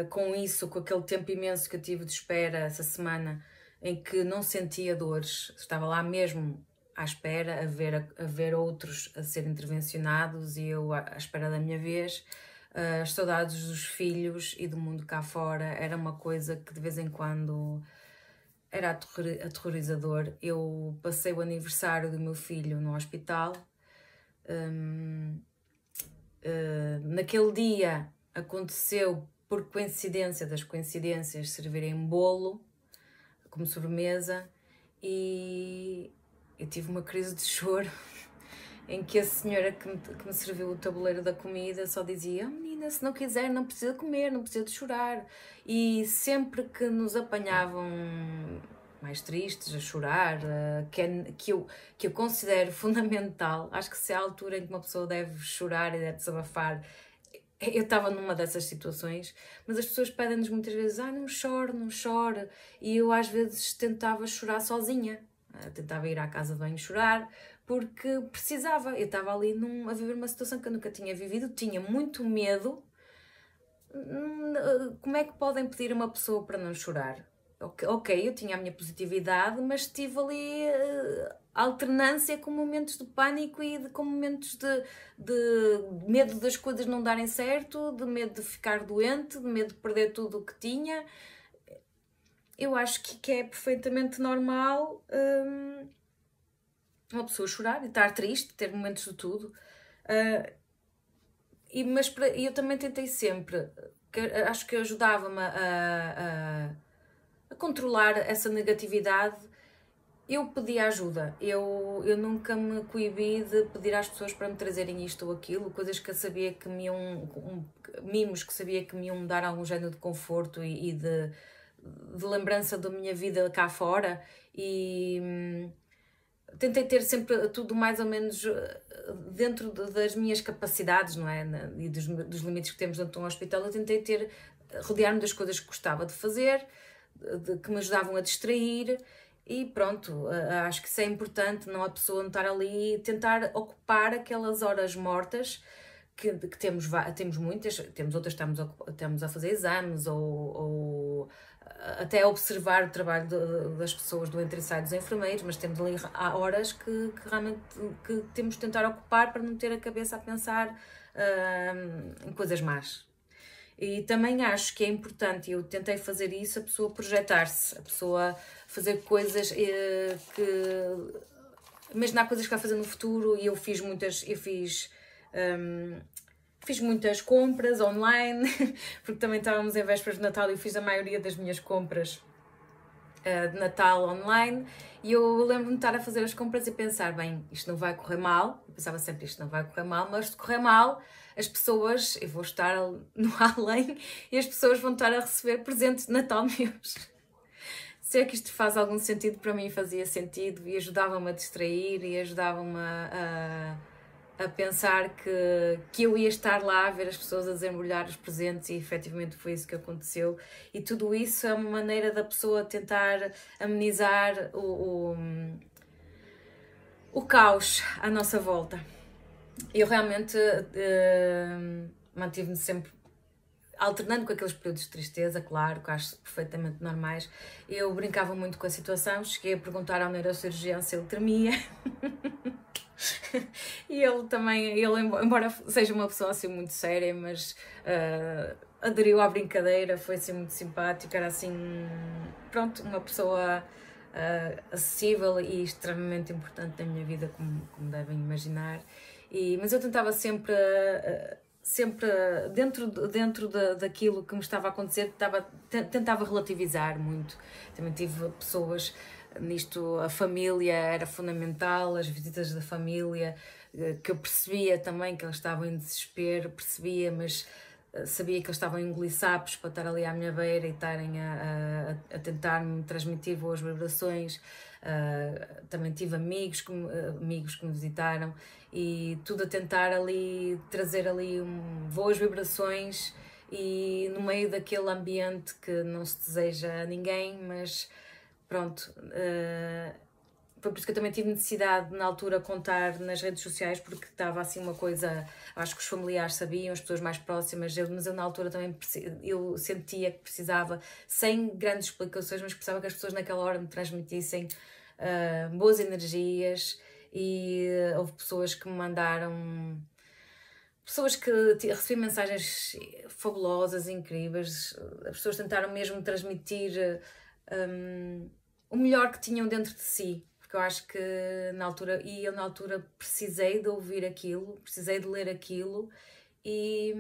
com isso, com aquele tempo imenso que eu tive de espera essa semana, em que não sentia dores, estava lá mesmo à espera, a ver outros a serem intervencionados e eu à espera da minha vez. As saudades dos filhos e do mundo cá fora era uma coisa que de vez em quando era aterrorizador. Eu passei o aniversário do meu filho no hospital. Naquele dia aconteceu, por coincidência das coincidências, servirem bolo como sobremesa, e eu tive uma crise de choro em que a senhora que me serviu o tabuleiro da comida só dizia: menina, se não quiser não precisa comer, não precisa de chorar. E sempre que nos apanhavam mais tristes, a chorar, que eu considero fundamental, acho que se há a altura em que uma pessoa deve chorar e deve desabafar, eu estava numa dessas situações, mas as pessoas pedem-nos muitas vezes: não chore, não chore, e eu às vezes tentava chorar sozinha, tentava ir à casa de banho chorar, porque precisava. Eu estava ali a viver uma situação que eu nunca tinha vivido, tinha muito medo. Como é que podem pedir a uma pessoa para não chorar? Ok, eu tinha a minha positividade, mas tive ali alternância com momentos de pânico e com momentos de medo das coisas não darem certo, de medo de ficar doente, de medo de perder tudo o que tinha. Eu acho que é perfeitamente normal uma pessoa chorar e estar triste, ter momentos de tudo. Mas eu também tentei sempre, acho que ajudava-me a controlar essa negatividade. Eu pedi ajuda, eu nunca me coibi de pedir às pessoas para me trazerem isto ou aquilo, coisas que eu sabia que me iam, mimos que sabia que me iam dar algum género de conforto e de lembrança da minha vida cá fora, e tentei ter sempre tudo mais ou menos dentro das minhas capacidades, não é? E dos limites que temos dentro de um hospital. Eu tentei rodear-me das coisas que gostava de fazer, que me ajudavam a distrair, e pronto, acho que isso é importante, não a pessoa não estar ali e tentar ocupar aquelas horas mortas que temos muitas, temos outras que estamos a fazer exames ou até observar o trabalho das pessoas do Entre Ensaios dos enfermeiros, mas temos ali horas que realmente que temos de tentar ocupar para não ter a cabeça a pensar em coisas más. E também acho que é importante, eu tentei fazer isso, a pessoa projetar-se, a pessoa fazer coisas imaginar coisas que vai fazer no futuro, e eu fiz muitas compras online, porque também estávamos em vésperas de Natal e eu fiz a maioria das minhas compras de Natal online, e eu lembro-me de estar a fazer as compras e pensar, bem, isto não vai correr mal, eu pensava sempre, isto não vai correr mal, mas se correr mal, as pessoas, eu vou estar no além, e as pessoas vão estar a receber presentes de Natal meus. Se é que isto faz algum sentido, para mim fazia sentido, e ajudava-me a distrair, e ajudava-me a pensar que eu ia estar lá a ver as pessoas a desembrulhar os presentes, e efetivamente foi isso que aconteceu. E tudo isso é uma maneira da pessoa tentar amenizar o caos à nossa volta. Eu realmente mantive-me sempre alternando com aqueles períodos de tristeza, claro, que acho perfeitamente normais. Eu brincava muito com a situação, cheguei a perguntar ao neurocirurgião se ele tremia. E ele também, embora seja uma pessoa assim muito séria, mas aderiu à brincadeira, foi assim muito simpático, era assim, pronto, uma pessoa acessível e extremamente importante na minha vida, como devem imaginar. Mas eu tentava sempre dentro daquilo que me estava a acontecer, tentava relativizar muito. Também tive pessoas nisto, a família era fundamental, as visitas da família, que eu percebia também que eles estavam em desespero, mas sabia que eles estavam a engolir sapos para estar ali à minha beira e estarem a tentar-me transmitir boas vibrações. Também tive amigos que me visitaram, e tudo a tentar ali trazer ali boas vibrações, e no meio daquele ambiente que não se deseja a ninguém, mas pronto, foi por isso que eu também tive necessidade na altura contar nas redes sociais, porque estava assim uma coisa, acho que os familiares sabiam, as pessoas mais próximas, mas eu na altura também eu sentia que precisava, sem grandes explicações, mas precisava que as pessoas naquela hora me transmitissem boas energias. E houve pessoas que me mandaram, pessoas que recebi mensagens fabulosas, incríveis. As pessoas tentaram mesmo transmitir o melhor que tinham dentro de si, porque eu acho que eu na altura precisei de ouvir aquilo, precisei de ler aquilo, e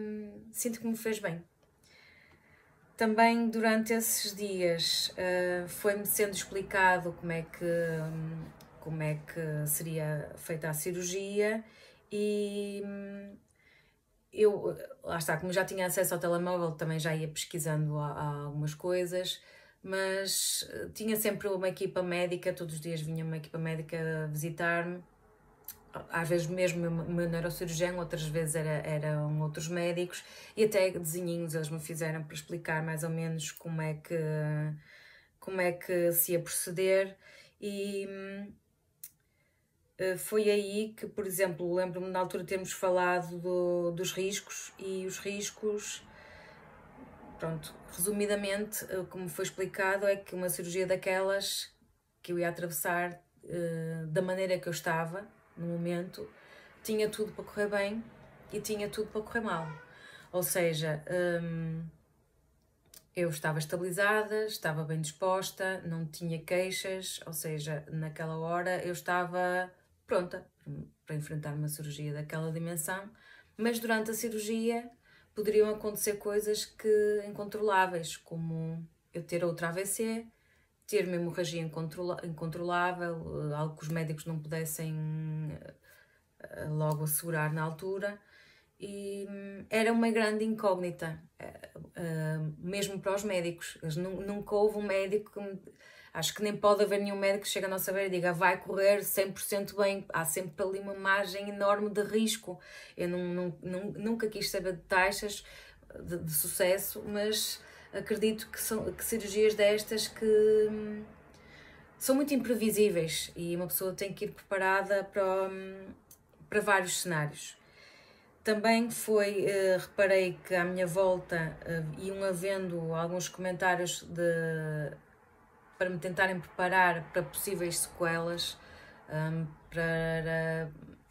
sinto que me fez bem. Também durante esses dias foi-me sendo explicado como é que seria feita a cirurgia, e eu, lá está, como já tinha acesso ao telemóvel, também já ia pesquisando algumas coisas, mas tinha sempre uma equipa médica, todos os dias vinha uma equipa médica visitar-me, às vezes mesmo o meu neurocirurgião, outras vezes eram outros médicos, e até desenhinhos eles me fizeram para explicar mais ou menos como é que se ia proceder. E foi aí que, por exemplo, lembro-me na altura termos falado dos riscos, e os riscos, pronto, resumidamente, como foi explicado, é que uma cirurgia daquelas que eu ia atravessar, da maneira que eu estava no momento, tinha tudo para correr bem e tinha tudo para correr mal. Ou seja, eu estava estabilizada, estava bem disposta, não tinha queixas, ou seja, naquela hora eu estava pronta para enfrentar uma cirurgia daquela dimensão, mas durante a cirurgia poderiam acontecer coisas incontroláveis, como eu ter outra AVC, ter uma hemorragia incontrolável, algo que os médicos não pudessem logo assegurar na altura, e era uma grande incógnita, mesmo para os médicos. Nunca houve um médico acho que nem pode haver nenhum médico que chegue à nossa beira e diga vai correr 100% bem, há sempre ali uma margem enorme de risco. Eu nunca quis saber de taxas de sucesso, mas acredito que cirurgias destas que são muito imprevisíveis, e uma pessoa tem que ir preparada para vários cenários. Também foi, reparei que à minha volta iam havendo alguns comentários para me tentarem preparar para possíveis sequelas,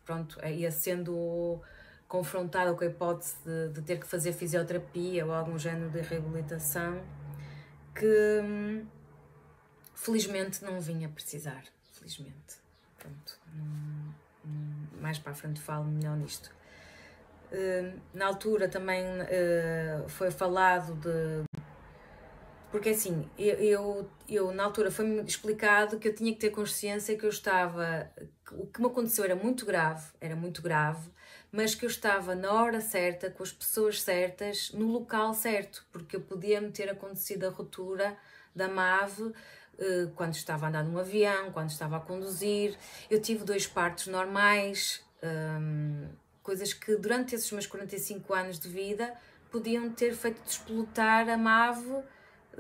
pronto, ia sendo confrontada com a hipótese de ter que fazer fisioterapia ou algum género de reabilitação, que felizmente não vinha precisar, felizmente. Pronto, mais para a frente falo melhor nisto. Na altura também foi falado porque assim, eu na altura foi-me explicado que eu tinha que ter consciência que o que me aconteceu era muito grave, mas que eu estava na hora certa, com as pessoas certas, no local certo, porque eu podia-me ter acontecido a ruptura da MAV quando estava a andar num avião, quando estava a conduzir. Eu tive 2 partos normais, coisas que durante esses meus 45 anos de vida podiam ter feito despolutar a MAV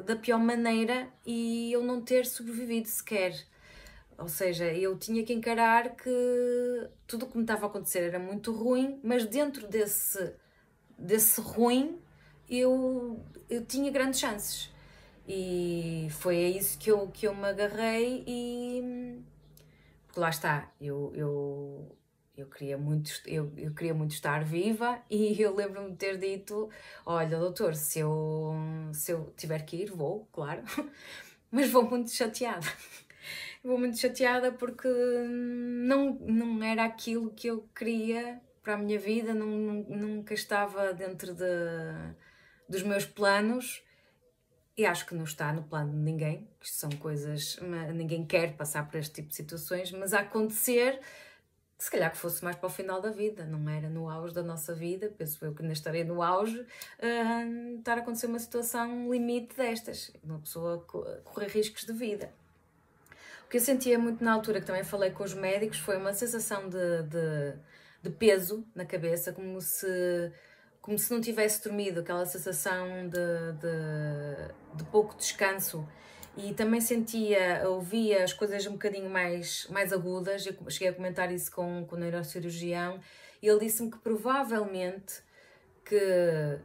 da pior maneira e eu não ter sobrevivido sequer. Ou seja, eu tinha que encarar que tudo o que me estava a acontecer era muito ruim, mas dentro desse ruim eu tinha grandes chances. E foi a isso que eu me agarrei porque lá está, eu queria muito estar viva e eu lembro-me de ter dito, olha doutor, se eu tiver que ir, vou, claro, mas vou muito chateada. Vou muito chateada porque não era aquilo que eu queria para a minha vida, nunca estava dentro dos meus planos e acho que não está no plano de ninguém, que isto são coisas, ninguém quer passar por este tipo de situações, mas a acontecer, se calhar que fosse mais para o final da vida, não era no auge da nossa vida, penso eu que ainda estaria no auge, estar a acontecer uma situação limite destas, uma pessoa correr riscos de vida. O que eu sentia muito na altura, que também falei com os médicos, foi uma sensação de peso na cabeça, como se não tivesse dormido, aquela sensação de pouco descanso. E também ouvia as coisas um bocadinho mais agudas. Eu cheguei a comentar isso com o neurocirurgião e ele disse-me que provavelmente que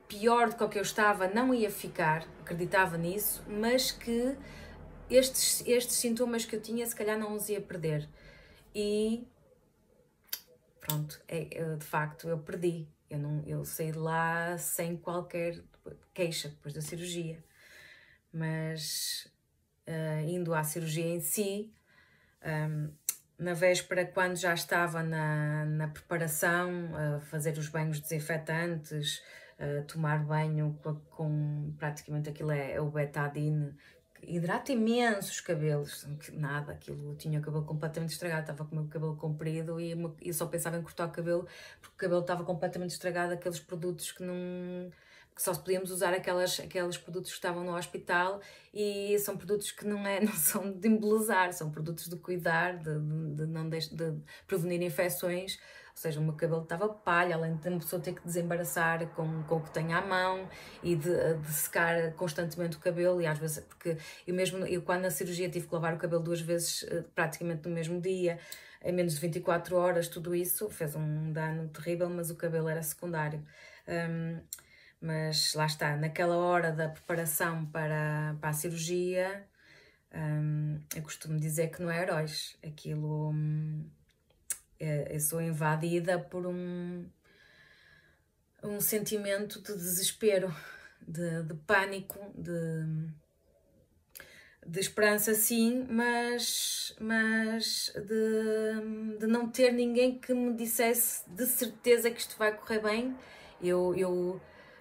pior do que o que eu estava não ia ficar, acreditava nisso, mas que estes sintomas que eu tinha se calhar não os ia perder. E pronto, de facto eu perdi. Eu saí de lá sem qualquer queixa depois da cirurgia. Mas indo à cirurgia em si, na véspera, quando já estava na preparação, a fazer os banhos desinfetantes, tomar banho com praticamente aquilo é o betadine, que hidrata imenso os cabelos, nada, aquilo tinha o cabelo completamente estragado, estava com o meu cabelo comprido e eu só pensava em cortar o cabelo porque o cabelo estava completamente estragado, aqueles produtos que só podíamos usar aqueles produtos que estavam no hospital e são produtos que não são de embelezar, são produtos de cuidar, de prevenir infecções. Ou seja, o meu cabelo estava palha, além de uma pessoa ter que desembaraçar com o que tem à mão e de secar constantemente o cabelo, e às vezes, porque eu quando na cirurgia tive que lavar o cabelo 2 vezes praticamente no mesmo dia, em menos de 24 horas, tudo isso fez um dano terrível, mas o cabelo era secundário. Mas lá está, naquela hora da preparação para a cirurgia, eu costumo dizer que não é heróis, aquilo... eu sou invadida por um sentimento de desespero, de pânico, de esperança sim, mas de não ter ninguém que me dissesse de certeza que isto vai correr bem.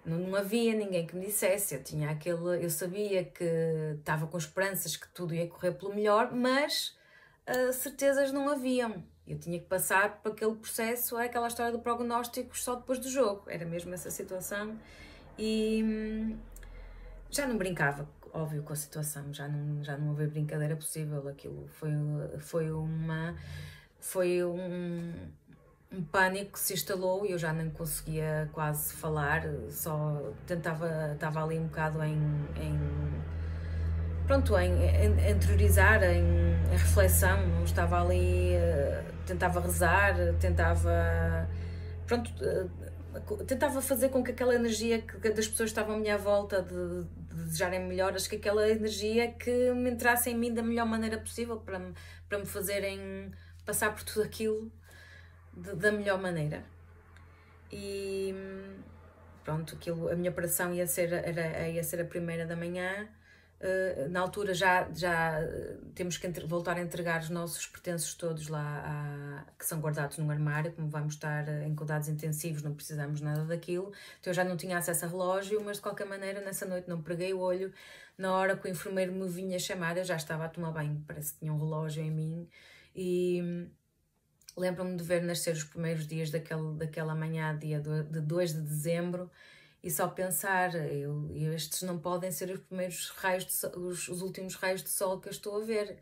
Não havia ninguém que me dissesse, eu sabia que estava com esperanças que tudo ia correr pelo melhor, mas certezas não haviam. Eu tinha que passar por aquele processo, aquela história do prognóstico só depois do jogo, era mesmo essa situação e já não brincava, óbvio, com a situação, já não havia brincadeira possível, aquilo foi um pânico que se instalou e eu já não conseguia quase falar, só estava ali um bocado em interiorizar, em reflexão, não estava ali, tentava rezar, tentava pronto, tentava fazer com que aquela energia que das pessoas que estavam à minha volta de desejarem melhoras, que aquela energia que me entrasse em mim da melhor maneira possível para me fazerem passar por tudo aquilo da melhor maneira. E pronto, a minha operação ia ser a primeira da manhã. Na altura já temos que voltar a entregar os nossos pertences todos lá, que são guardados num armário. Como vamos estar em cuidados intensivos, não precisamos nada daquilo. Então eu já não tinha acesso a relógio, mas de qualquer maneira nessa noite não preguei o olho. Na hora que o enfermeiro me vinha chamar, eu já estava a tomar banho, parece que tinha um relógio em mim. E lembro-me de ver nascer os primeiros dias daquela manhã, dia de 2 de dezembro, e só pensar, estes não podem ser os primeiros raios de sol, os últimos raios de sol que eu estou a ver.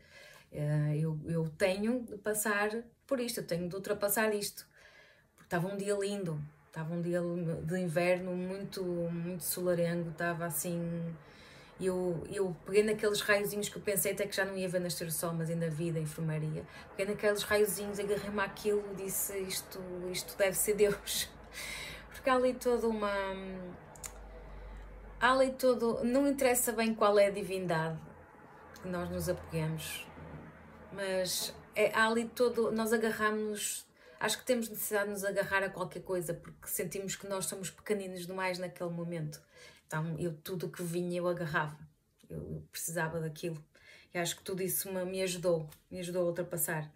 Eu tenho de passar por isto, eu tenho de ultrapassar isto. Porque estava um dia lindo, estava um dia de inverno muito, muito solarengo, estava assim. Eu peguei naqueles raiozinhos que eu pensei até que já não ia ver nascer o sol, mas ainda vi da enfermaria. Peguei naqueles raiozinhos, agarrei-me àquilo e disse, isto deve ser Deus. Porque há ali toda uma... Não interessa bem qual é a divindade que nós nos apeguemos, mas há ali todo... Nós agarramos-nos... Acho que temos necessidade de nos agarrar a qualquer coisa, porque sentimos que nós somos pequeninos demais naquele momento. Então, tudo o que vinha eu agarrava, eu precisava daquilo. E acho que tudo isso me ajudou a ultrapassar.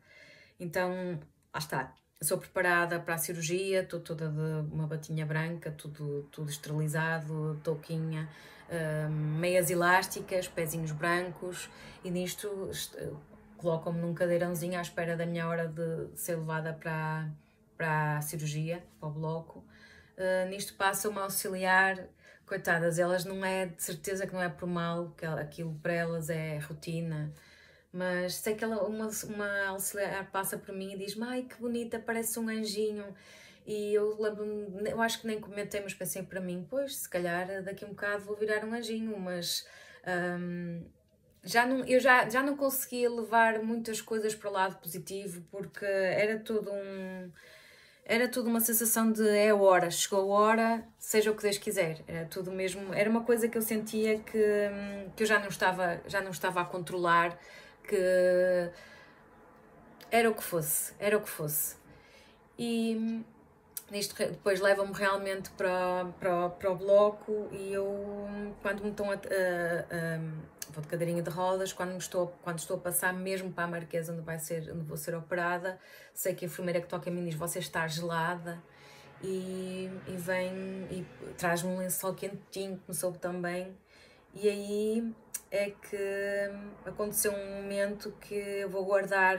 Então, lá está, sou preparada para a cirurgia, estou toda de uma batinha branca, tudo esterilizado, touquinha, meias elásticas, pezinhos brancos, e nisto colocam-me num cadeirãozinho à espera da minha hora de ser levada para a cirurgia, para o bloco. Nisto passa uma auxiliar. Coitadas, elas não é de certeza que não é por mal, que aquilo para elas é rotina, mas sei que uma auxiliar passa por mim e diz-me, ai que bonita, parece um anjinho, e eu lembro-me, eu acho que nem comentei, mas pensei para mim, pois se calhar daqui a um bocado vou virar um anjinho, mas eu já não conseguia levar muitas coisas para o lado positivo, porque era tudo uma sensação de é a hora, chegou a hora, seja o que Deus quiser. Era tudo mesmo, era uma coisa que eu sentia que eu já não estava a controlar, que era o que fosse. E nisto depois leva-me realmente para o bloco, e eu, quando me estão vou de cadeirinha de rodas, quando estou a passar mesmo para a Marquesa, onde vou ser operada, sei que a enfermeira que toca em mim diz, você está gelada, e vem e traz-me um lençol quentinho, que me soube também, e aí é que aconteceu um momento que eu vou guardar,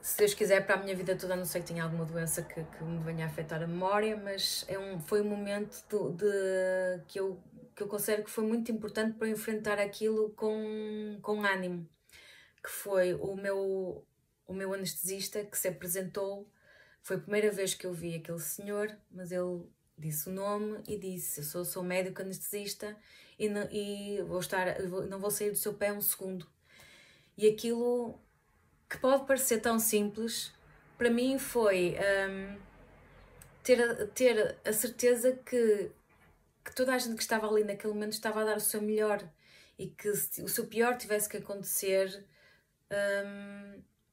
se Deus quiser, para a minha vida toda. A não sei que tenha alguma doença que me venha a afetar a memória, mas foi um momento que eu considero que foi muito importante para enfrentar aquilo com ânimo, que foi o meu anestesista que se apresentou. Foi a primeira vez que eu vi aquele senhor, mas ele disse o nome e disse, eu sou médico anestesista e não vou sair do seu pé um segundo. E aquilo, que pode parecer tão simples, para mim foi ter a certeza que toda a gente que estava ali naquele momento estava a dar o seu melhor, e que se o seu pior tivesse que acontecer,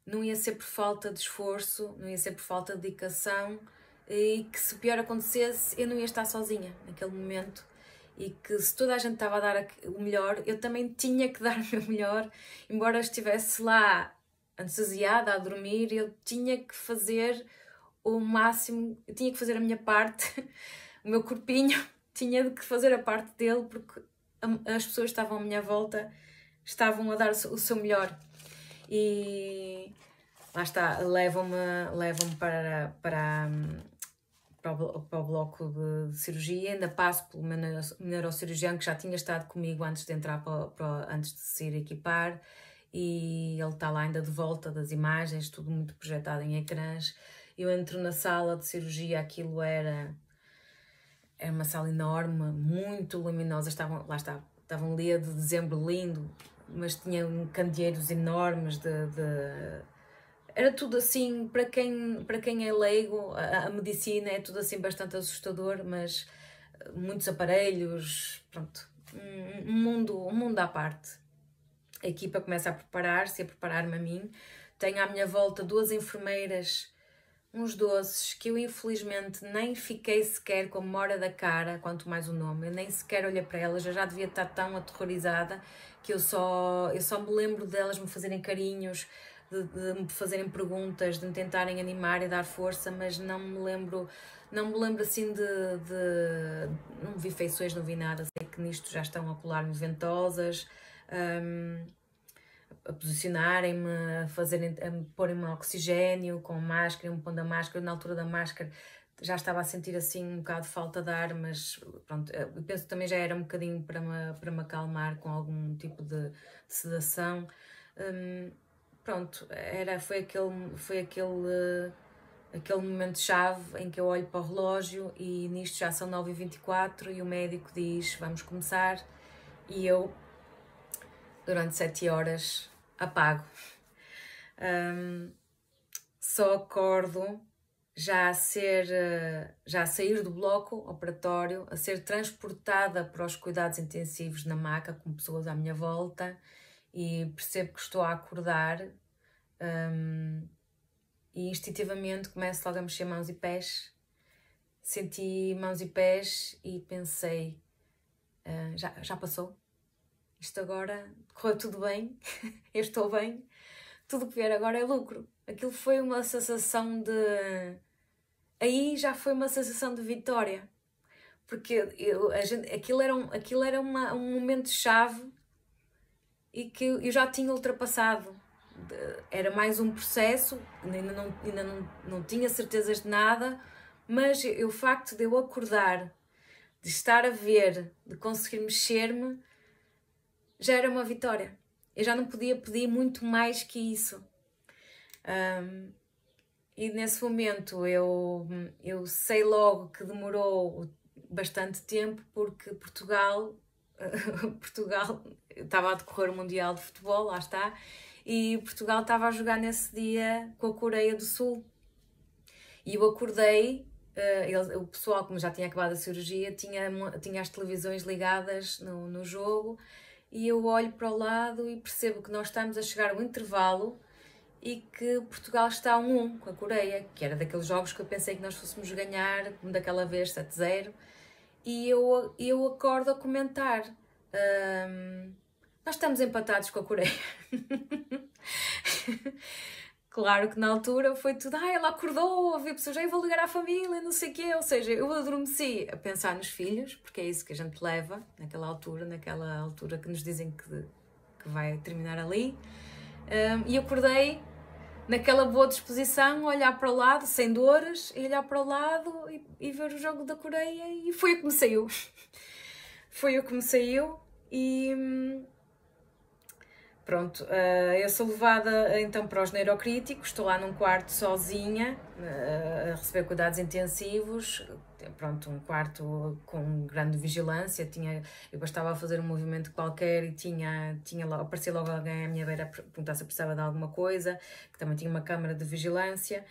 não ia ser por falta de esforço, não ia ser por falta de dedicação, e que se o pior acontecesse eu não ia estar sozinha naquele momento, e que se toda a gente estava a dar o melhor, eu também tinha que dar o meu melhor, embora eu estivesse lá anestesiada a dormir, eu tinha que fazer o máximo, eu tinha que fazer a minha parte, o meu corpinho tinha que fazer a parte dele, porque as pessoas que estavam à minha volta estavam a dar o seu melhor. E lá está, levam-me para o bloco de cirurgia. Ainda passo pelo meu neurocirurgião, que já tinha estado comigo antes de entrar antes de se ir equipar, e ele está lá ainda de volta das imagens, tudo muito projetado em ecrãs. Eu entro na sala de cirurgia, aquilo era uma sala enorme, muito luminosa, estava um dia de dezembro lindo, mas tinham candeeiros enormes era tudo assim, para quem é leigo, a medicina é tudo assim bastante assustador, mas muitos aparelhos, pronto, um mundo à parte. A equipa começa a preparar-se, a preparar-me a mim. Tenho à minha volta 2 enfermeiras, uns doces, que eu infelizmente nem fiquei sequer com a memória da cara, quanto mais o nome. Eu nem sequer olhei para elas, eu já devia estar tão aterrorizada que eu só me lembro delas me fazerem carinhos, de me fazerem perguntas, de me tentarem animar e dar força, mas não me lembro assim não vi feições, não vi nada. Sei que nisto já estão a colar-me ventosas, a posicionarem-me, a porem-me oxigênio com máscara, me pondo a máscara. Na altura da máscara já estava a sentir assim um bocado de falta de ar, mas pronto, eu penso que também já era um bocadinho para me acalmar com algum tipo de sedação. Pronto, foi aquele momento-chave em que eu olho para o relógio e nisto já são 9h24 e o médico diz: vamos começar, e eu durante 7 horas apago. Só acordo já a sair do bloco operatório, a ser transportada para os cuidados intensivos na maca com pessoas à minha volta, e percebo que estou a acordar, e instintivamente começo logo a mexer mãos e pés. Senti mãos e pés e pensei, já passou? Isto agora correu tudo bem, eu estou bem, tudo que vier agora é lucro. Aquilo foi uma sensação de... Aí já foi uma sensação de vitória, porque aquilo era um momento-chave e que eu já tinha ultrapassado. Era mais um processo, ainda não tinha certezas de nada, mas o facto de eu acordar, de estar a ver, de conseguir mexer-me, já era uma vitória. Eu já não podia pedir muito mais que isso. E nesse momento eu sei logo que demorou bastante tempo, porque Portugal estava a decorrer o Mundial de Futebol, lá está, e Portugal estava a jogar nesse dia com a Coreia do Sul. E eu acordei, o pessoal, como já tinha acabado a cirurgia, tinha as televisões ligadas no jogo, e eu olho para o lado e percebo que nós estamos a chegar ao intervalo e que Portugal está a 1-1 com a Coreia, que era daqueles jogos que eu pensei que nós fôssemos ganhar, como daquela vez, 7-0, e eu acordo a comentar: nós estamos empatados com a Coreia. Claro que na altura foi tudo, ela acordou, havia pessoas, eu vou ligar à família, não sei o quê, ou seja, eu adormeci a pensar nos filhos, porque é isso que a gente leva naquela altura que nos dizem que vai terminar ali, e acordei naquela boa disposição, a olhar para o lado, sem dores, e olhar para o lado e ver o jogo da Coreia, e foi o que me saiu. Foi o que me saiu, e pronto, eu sou levada então para os neurocríticos, estou lá num quarto sozinha, a receber cuidados intensivos, pronto, um quarto com grande vigilância, eu bastava fazer um movimento qualquer e aparecia logo alguém à minha beira a perguntar se eu precisava de alguma coisa, que também tinha uma câmara de vigilância,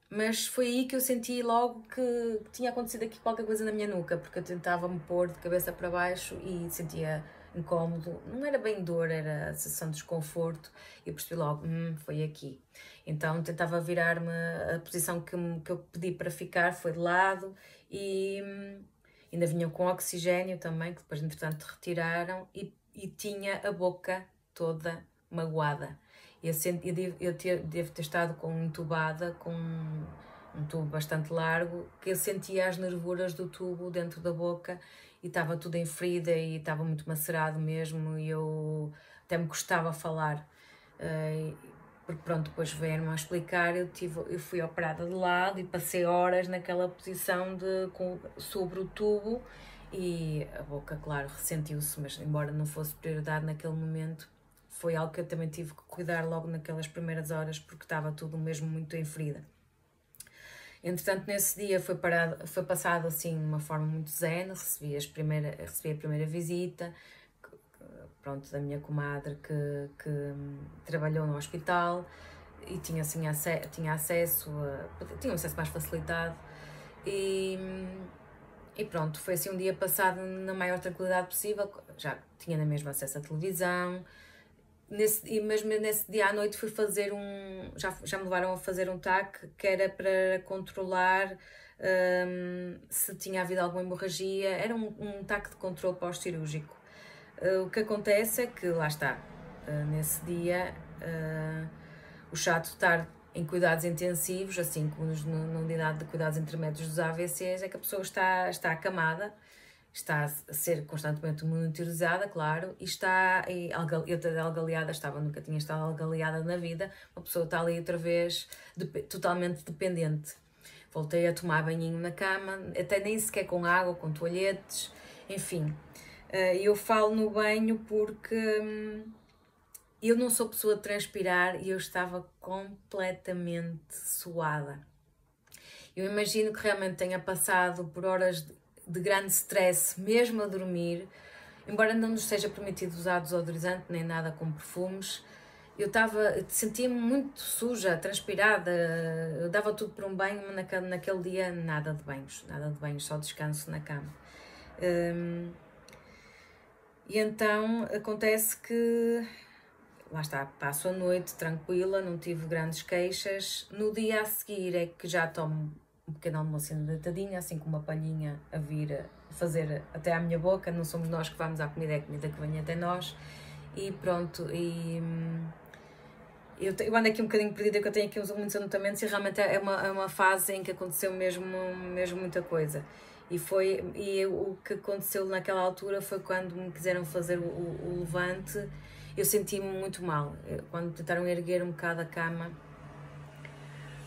mas foi aí que eu senti logo que tinha acontecido aqui qualquer coisa na minha nuca, porque eu tentava me pôr de cabeça para baixo e sentia incómodo, não era bem dor, era a sensação de desconforto, e eu percebi logo, foi aqui. Então tentava virar-me, a posição que eu pedi para ficar foi de lado, e ainda vinham com oxigênio também, que depois entretanto retiraram, e tinha a boca toda magoada. Eu devo ter estado entubada com um tubo bastante largo, que eu sentia as nervuras do tubo dentro da boca, e estava tudo em ferida e estava muito macerado mesmo, e eu até me custava falar, porque pronto, depois vieram-me a explicar, eu fui operada de lado e passei horas naquela posição sobre o tubo, e a boca, claro, ressentiu-se, mas embora não fosse prioridade naquele momento, foi algo que eu também tive que cuidar logo naquelas primeiras horas, porque estava tudo mesmo muito em ferida. Entretanto, nesse dia foi passado assim de uma forma muito zen, recebi a primeira visita, pronto, da minha comadre que trabalhou no hospital, e tinha, assim, tinha acesso mais facilitado e pronto, foi assim um dia passado na maior tranquilidade possível, já tinha na mesma acesso à televisão, e mesmo nesse dia à noite fui fazer já me levaram a fazer um TAC que era para controlar se tinha havido alguma hemorragia, era um TAC de controle pós-cirúrgico. O que acontece é que, lá está, nesse dia, o chato de estar em cuidados intensivos, assim como na unidade de cuidados intermédios dos AVCs, é que a pessoa está acamada, está a ser constantemente monitorizada, claro, e eu até algaleada estava, nunca tinha estado algaleada na vida, uma pessoa está ali outra vez totalmente dependente. Voltei a tomar banhinho na cama, até nem sequer com água, com toalhetes, enfim. Eu falo no banho porque eu não sou pessoa de transpirar e eu estava completamente suada. Eu imagino que realmente tenha passado por horas de grande stress, mesmo a dormir, embora não nos seja permitido usar desodorizante nem nada com perfumes. Eu sentia-me muito suja, transpirada, eu dava tudo por um banho, mas naquele dia nada de banhos, só descanso na cama. E então acontece que, lá está, passo a noite tranquila, não tive grandes queixas. No dia a seguir é que já tomo um pequeno almoço deitadinha, assim com uma palhinha a vir a fazer até à minha boca. Não somos nós que vamos à comida, é a comida que vem até nós. E pronto, eu ando aqui um bocadinho perdida, que eu tenho aqui muitos anotamentos e realmente é uma fase em que aconteceu mesmo muita coisa. E o que aconteceu naquela altura foi quando me quiseram fazer o levante, eu senti-me muito mal. Quando tentaram erguer um bocado a cama,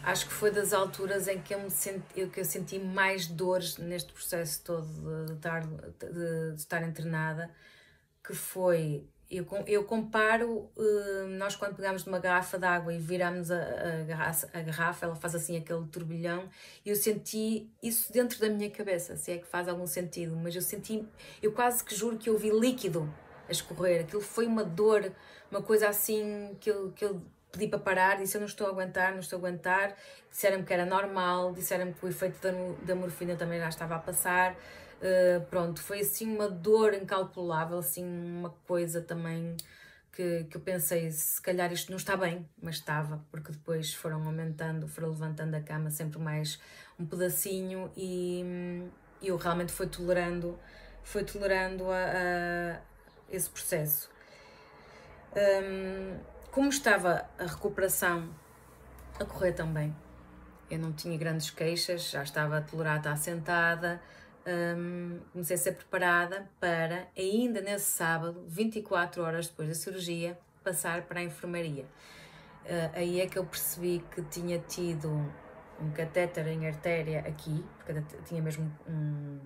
acho que foi das alturas em que eu senti mais dores neste processo todo de estar internada, que foi... Eu comparo, nós quando pegamos numa garrafa de água e viramos a garrafa, ela faz assim aquele turbilhão, e eu senti isso dentro da minha cabeça, se é que faz algum sentido, mas eu quase que juro que eu vi líquido a escorrer, aquilo foi uma dor, uma coisa assim que eu pedi para parar, disse eu não estou a aguentar, disseram-me que era normal, disseram-me que o efeito da morfina também já estava a passar. Pronto, foi assim uma dor incalculável, assim uma coisa também que eu pensei, se calhar isto não está bem, mas estava, porque depois foram levantando a cama sempre mais um pedacinho e eu realmente fui tolerando esse processo. Como estava a recuperação a correr também, eu não tinha grandes queixas, já estava a tolerar estar sentada. Comecei a ser preparada para, ainda nesse sábado, 24 horas depois da cirurgia, passar para a enfermaria. Aí é que eu percebi que tinha tido um catéter em artéria aqui, porque tinha mesmo um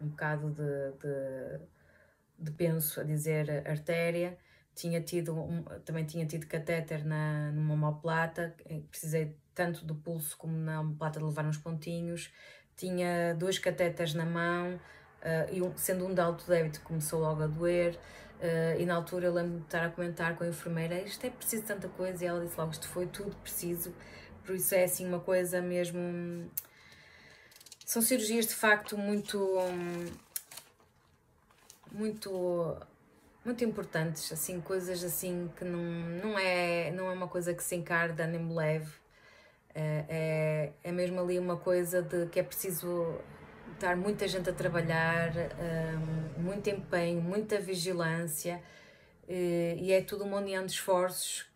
bocado de penso a dizer artéria. Também tinha tido catéter numa omoplata, precisei tanto do pulso como na omoplata de levar uns pontinhos. Tinha 2 catéteres na mão, sendo um de alto débito, começou logo a doer, e na altura eu lembro-me de estar a comentar com a enfermeira, isto é preciso tanta coisa, e ela disse logo, isto foi tudo preciso, por isso é assim uma coisa mesmo... São cirurgias de facto muito importantes, assim, coisas assim que não é uma coisa que se encara de ânimo leve. É mesmo ali uma coisa de que é preciso estar muita gente a trabalhar, muito empenho, muita vigilância, e é tudo uma união de esforços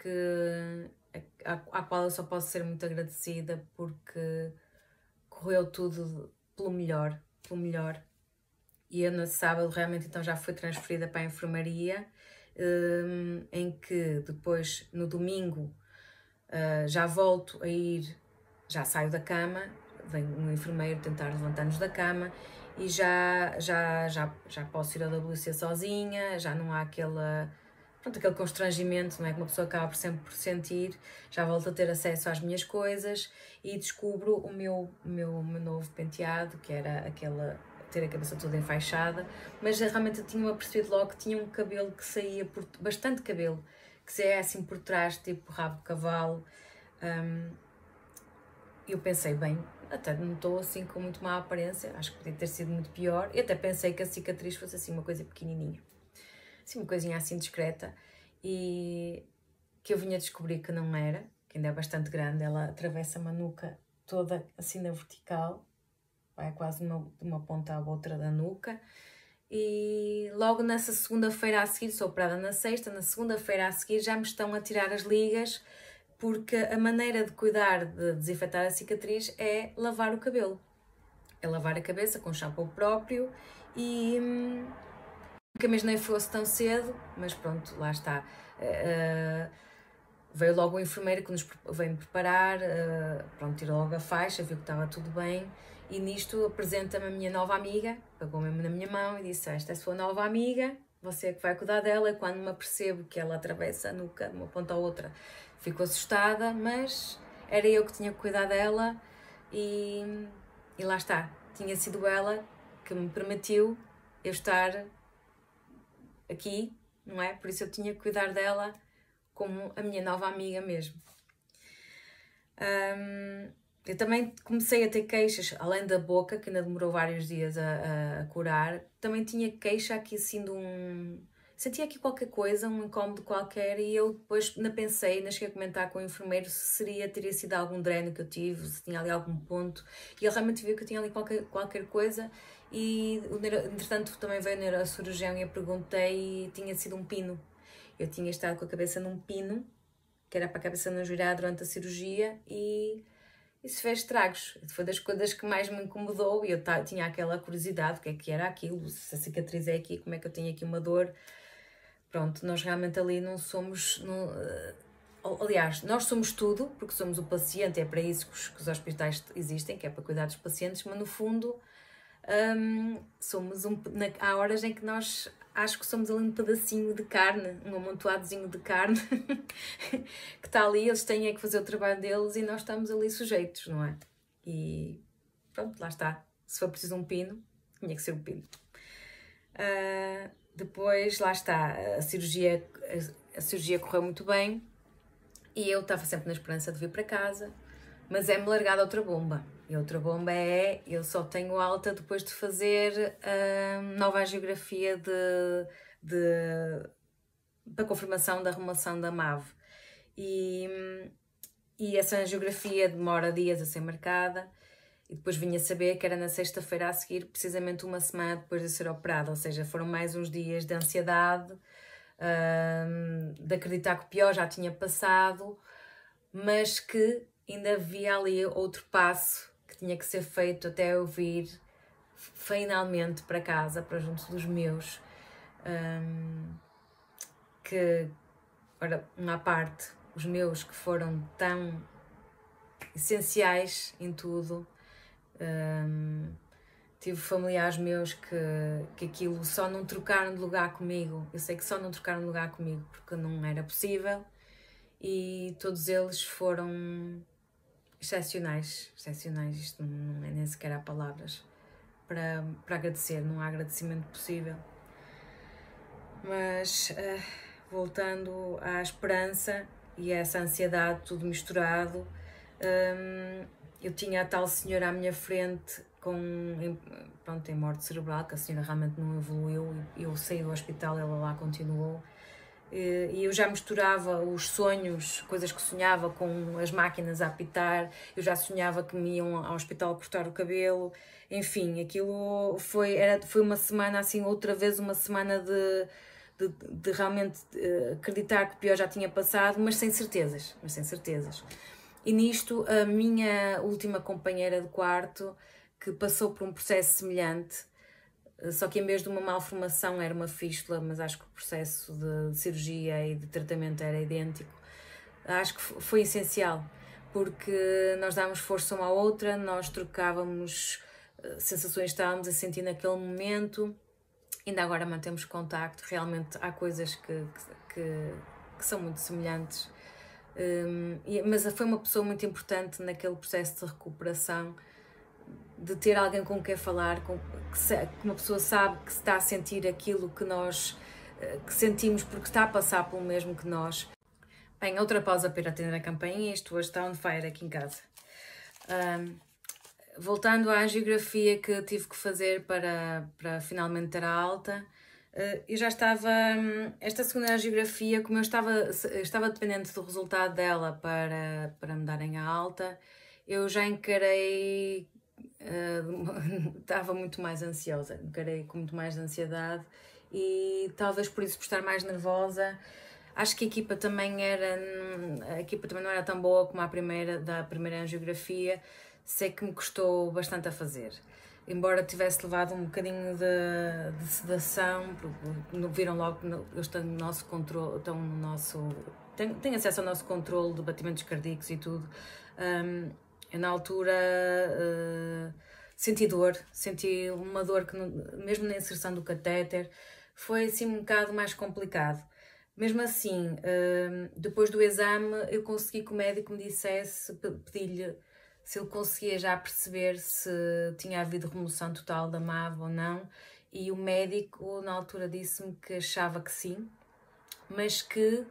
à qual eu só posso ser muito agradecida, porque correu tudo pelo melhor. E eu no sábado realmente então já fui transferida para a enfermaria, em que depois no domingo já volto a ir, já saio da cama, vem um enfermeiro tentar levantar-nos da cama e já posso ir ao WC sozinha, já não há aquele constrangimento, não é, que uma pessoa acaba por sempre por sentir, já volto a ter acesso às minhas coisas e descubro o meu novo penteado, que era ter a cabeça toda enfaixada, mas realmente eu tinha percebido logo que tinha um cabelo que saía, bastante cabelo, que saía assim por trás, tipo rabo de cavalo, Eu pensei, bem, até não estou assim com muito má aparência, acho que podia ter sido muito pior. Eu até pensei que a cicatriz fosse assim uma coisa pequenininha, assim uma coisinha assim discreta, e que eu vinha descobrir que não era, que ainda é bastante grande. Ela atravessa uma nuca toda assim na vertical, vai quase de uma ponta à outra da nuca. E logo nessa segunda-feira a seguir, sou operada na sexta, na segunda-feira a seguir já me estão a tirar as ligas, porque a maneira de cuidar, de desinfetar a cicatriz é lavar o cabelo. É lavar a cabeça com shampoo próprio e nunca imaginei que fosse tão cedo, mas pronto, lá está. Veio logo o enfermeiro que nos veio-me preparar, pronto, tirou logo a faixa, viu que estava tudo bem, e nisto apresenta-me a minha nova amiga, pegou mesmo na minha mão e disse: esta é a sua nova amiga, você é que vai cuidar dela. E quando me apercebo que ela atravessa a nuca de uma ponta à outra, fico assustada, mas era eu que tinha que cuidar dela, e lá está, tinha sido ela que me permitiu eu estar aqui, não é? Por isso eu tinha que cuidar dela como a minha nova amiga mesmo. Eu também comecei a ter queixas, além da boca, que ainda demorou vários dias a curar, também tinha queixa aqui assim de sentia aqui qualquer coisa, um incómodo qualquer, e eu depois ainda pensei, ainda cheguei a comentar com o enfermeiro se teria sido algum dreno que eu tive, se tinha ali algum ponto, e ele realmente viu que eu tinha ali qualquer coisa, e entretanto também veio o neurocirurgião e eu perguntei e tinha sido um pino. Eu tinha estado com a cabeça num pino, que era para a cabeça não girar durante a cirurgia, e isso fez estragos. Foi das coisas que mais me incomodou, e eu tinha aquela curiosidade, o que era aquilo, se a cicatriz é aqui, como é que eu tenho aqui uma dor. Pronto, nós realmente ali não somos... aliás, nós somos tudo, porque somos o paciente, é para isso que os hospitais existem, que é para cuidar dos pacientes, mas no fundo há horas em que nós acho que somos ali um pedacinho de carne, um amontoadozinho de carne que está ali, eles têm que fazer o trabalho deles e nós estamos ali sujeitos, não é? E pronto, lá está. Se for preciso um pino, tinha que ser um pino. Depois, lá está, a cirurgia correu muito bem e eu estava sempre na esperança de vir para casa, mas é-me largada outra bomba. E outra bomba eu só tenho alta depois de fazer a nova angiografia para confirmação da remoção da MAV. E essa angiografia demora dias a ser marcada, e depois vinha saber que era na sexta-feira a seguir, precisamente uma semana depois de ser operada, ou seja, foram mais uns dias de ansiedade, de acreditar que o pior já tinha passado, mas que ainda havia ali outro passo que tinha que ser feito até eu vir finalmente para casa, para junto dos meus, que, ora, uma parte, os meus que foram tão essenciais em tudo. Tive familiares meus que aquilo só não trocaram de lugar comigo. Eu sei que só não trocaram de lugar comigo porque não era possível, e todos eles foram excepcionais. Isto não é nem sequer há palavras para agradecer, não há agradecimento possível. Mas voltando à esperança e a essa ansiedade, tudo misturado, eu tinha a tal senhora à minha frente em morte cerebral, que a senhora realmente não evoluiu, e eu saí do hospital, ela lá continuou. E eu já misturava os sonhos, coisas que sonhava, com as máquinas a apitar. Eu já sonhava que me iam ao hospital cortar o cabelo. Enfim, aquilo foi uma semana assim, outra vez uma semana de realmente acreditar que o pior já tinha passado, mas sem certezas. E nisto, a minha última companheira de quarto, que passou por um processo semelhante, só que em vez de uma malformação era uma fístula, mas acho que o processo de cirurgia e de tratamento era idêntico. Acho que foi essencial, porque nós dávamos força uma à outra, nós trocávamos sensações que estávamos a sentir naquele momento. Ainda agora mantemos contacto, realmente há coisas que são muito semelhantes. Mas foi uma pessoa muito importante naquele processo de recuperação, de ter alguém com quem falar, que uma pessoa sabe que está a sentir aquilo que nós que sentimos, porque está a passar pelo mesmo que nós. Bem, outra pausa para ir atender a campainha. Isto hoje está on fire aqui em casa. Voltando à angiografia que tive que fazer para finalmente ter a alta, eu já estava, esta segunda angiografia, como eu estava dependente do resultado dela para me darem a alta, eu já encarei, estava muito mais ansiosa, encarei com muito mais ansiedade e talvez por isso, por estar mais nervosa. Acho que a equipa também não era tão boa como da primeira angiografia. Sei que me custou bastante a fazer. Embora tivesse levado um bocadinho de sedação, viram logo que eu estou no nosso controle, tenho acesso ao nosso controle de batimentos cardíacos e tudo. Eu na altura senti uma dor que mesmo na inserção do catéter foi assim um bocado mais complicado. Mesmo assim, depois do exame, eu consegui que o médico me dissesse, pedi-lhe se ele conseguia já perceber se tinha havido remoção total da MAV ou não, e o médico na altura disse-me que achava que sim, mas que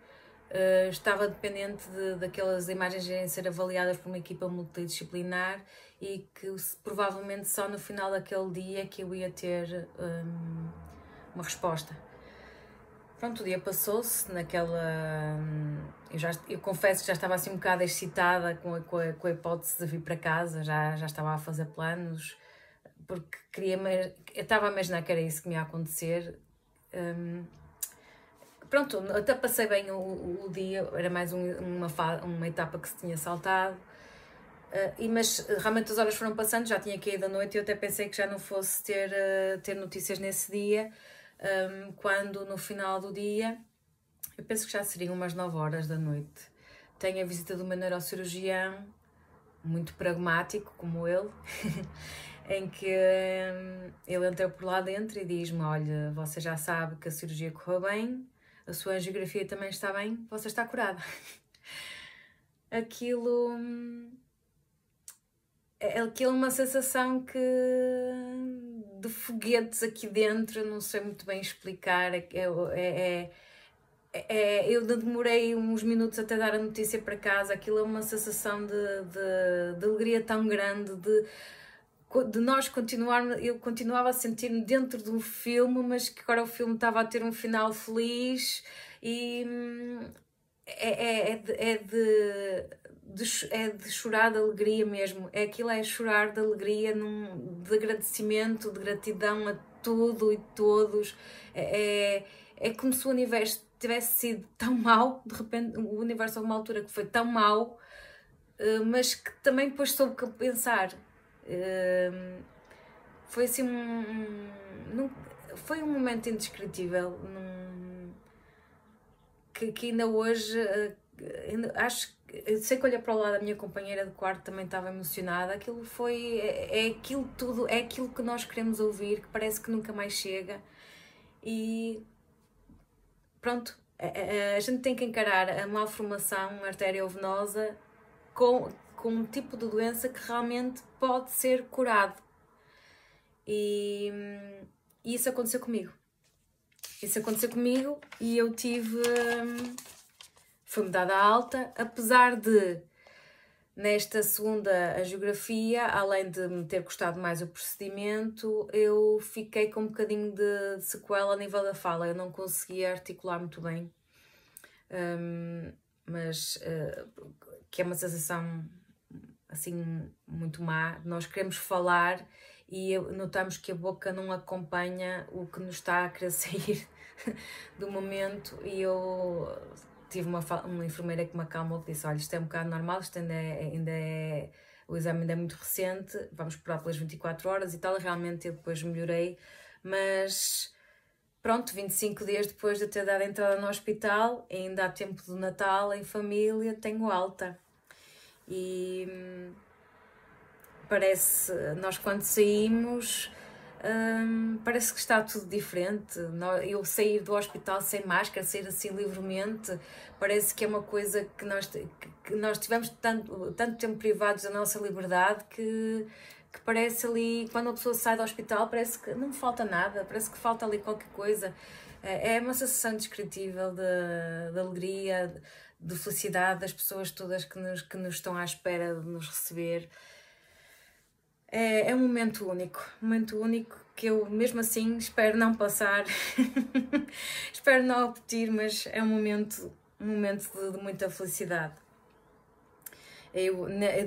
estava dependente daquelas imagens irem ser avaliadas por uma equipa multidisciplinar e que provavelmente só no final daquele dia que eu ia ter uma resposta. Pronto, o dia passou-se naquela... Eu confesso que já estava assim um bocado excitada com a hipótese de vir para casa, já estava a fazer planos, porque eu estava a imaginar que era isso que me ia acontecer. Pronto, até passei bem o dia, era mais uma etapa que se tinha saltado, mas realmente as horas foram passando, já tinha caído a noite e eu até pensei que já não fosse ter notícias nesse dia. Quando no final do dia, eu penso que já seriam umas 9 horas da noite, tenho a visita do meu neurocirurgião, muito pragmático como ele, em que ele entra por lá dentro e diz-me: olha, você já sabe que a cirurgia correu bem, a sua angiografia também está bem, você está curada. Aquilo é uma sensação de foguetes aqui dentro, eu não sei muito bem explicar. Eu demorei uns minutos até dar a notícia para casa. Aquilo é uma sensação de alegria tão grande, de nós continuarmos. Eu continuava a sentir-me dentro de um filme, mas que agora o filme estava a ter um final feliz e é de chorar de alegria mesmo. Aquilo é chorar de alegria, de agradecimento, de gratidão a tudo e todos. É como se o universo tivesse sido tão mau, de repente o universo houve uma altura que foi tão mau, mas que também depois soube pensar. Foi assim foi um momento indescritível, que ainda hoje eu sei que olhar para o lado, a minha companheira de quarto também estava emocionada. Aquilo aquilo tudo, é aquilo que nós queremos ouvir, que parece que nunca mais chega. E pronto, a gente tem que encarar a malformação arteriovenosa com um tipo de doença que realmente pode ser curado. E isso aconteceu comigo. E eu foi-me dada a alta, apesar de, nesta segunda angiografia, além de me ter gostado mais o procedimento, eu fiquei com um bocadinho de sequela a nível da fala. Eu não conseguia articular muito bem, mas que é uma sensação assim muito má. Nós queremos falar e notamos que a boca não acompanha o que nos está a querer sair do momento, e eu tive uma enfermeira que me acalmou, que disse: olha, isto é um bocado normal, isto o exame ainda é muito recente, vamos esperar pelas 24 horas e tal. Realmente eu depois melhorei, mas pronto, 25 dias depois de ter dado a entrada no hospital, ainda há tempo do Natal, em família, tenho alta. E nós quando saímos, parece que está tudo diferente. Eu sair do hospital sem máscara, sair assim livremente, parece que é uma coisa que nós tivemos tanto tempo privados da nossa liberdade que parece ali, quando a pessoa sai do hospital, parece que não falta nada, parece que falta ali qualquer coisa. É uma sensação indescritível de alegria, de felicidade das pessoas todas que nos estão à espera de nos receber. É um momento único que eu mesmo assim espero não passar, espero não repetir, mas é um momento de muita felicidade.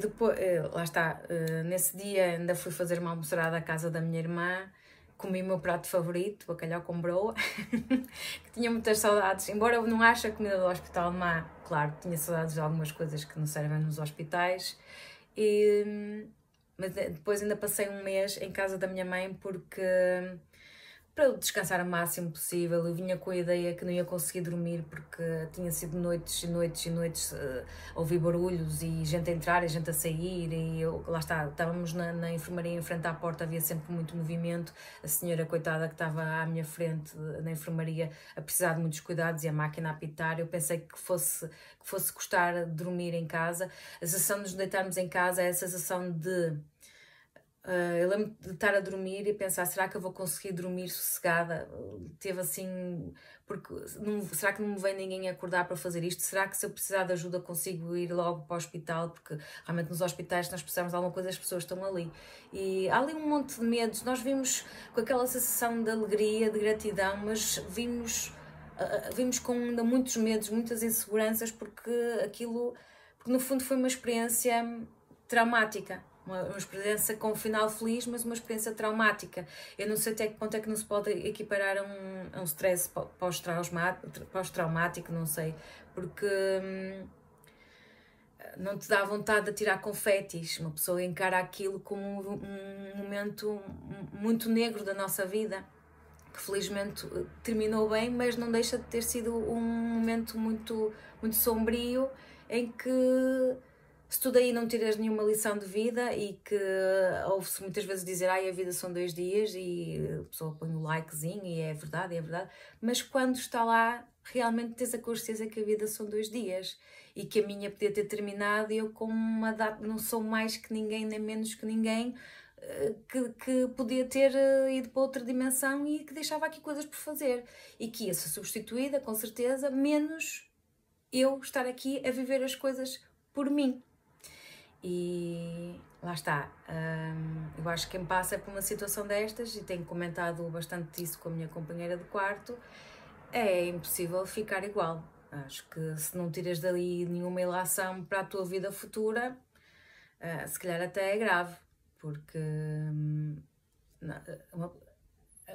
Depois, lá está, nesse dia ainda fui fazer uma almoçarada à casa da minha irmã, comi o meu prato favorito, bacalhau com broa, que tinha muitas saudades, embora eu não ache a comida do hospital má, claro, tinha saudades de algumas coisas que não servem nos hospitais, mas depois ainda passei um mês em casa da minha mãe porque para eu descansar o máximo possível. Eu vinha com a ideia que não ia conseguir dormir porque tinha sido noites e noites e noites a ouvir barulhos e gente a entrar e gente a sair e lá está, estávamos na enfermaria em frente à porta, havia sempre muito movimento, a senhora coitada que estava à minha frente na enfermaria a precisar de muitos cuidados e a máquina a apitar. Eu pensei que fosse custar dormir em casa. A sensação de nos deitarmos em casa é a sensação de eu lembro de estar a dormir e pensar, será que eu vou conseguir dormir sossegada? Teve assim, porque será que não me vem ninguém acordar para fazer isto? Será que se eu precisar de ajuda consigo ir logo para o hospital? Porque realmente nos hospitais, se nós precisarmos de alguma coisa, as pessoas estão ali. E há ali um monte de medos. Nós vimos com aquela sensação de alegria, de gratidão, mas vimos com ainda muitos medos, muitas inseguranças, porque no fundo foi uma experiência traumática. Uma experiência com um final feliz, mas uma experiência traumática. Eu não sei até que ponto é que não se pode equiparar a um stress pós-traumático, não sei, porque não te dá vontade de atirar confetis. Uma pessoa encara aquilo como um momento muito negro da nossa vida, que felizmente terminou bem, mas não deixa de ter sido um momento muito, muito sombrio, em que se tu daí não tiras nenhuma lição de vida e que ouve-se muitas vezes dizer a vida são 2 dias e a pessoa põe o likezinho e é verdade, mas quando está lá realmente tens a consciência que a vida são 2 dias e que a minha podia ter terminado e eu com uma data, não sou mais que ninguém nem menos que ninguém, que podia ter ido para outra dimensão e que deixava aqui coisas por fazer e que ia ser substituída com certeza, menos eu estar aqui a viver as coisas por mim. E lá está, eu acho que quem passa por uma situação destas, e tenho comentado bastante isso com a minha companheira de quarto, é impossível ficar igual. Acho que se não tiras dali nenhuma ilação para a tua vida futura, se calhar até é grave, porque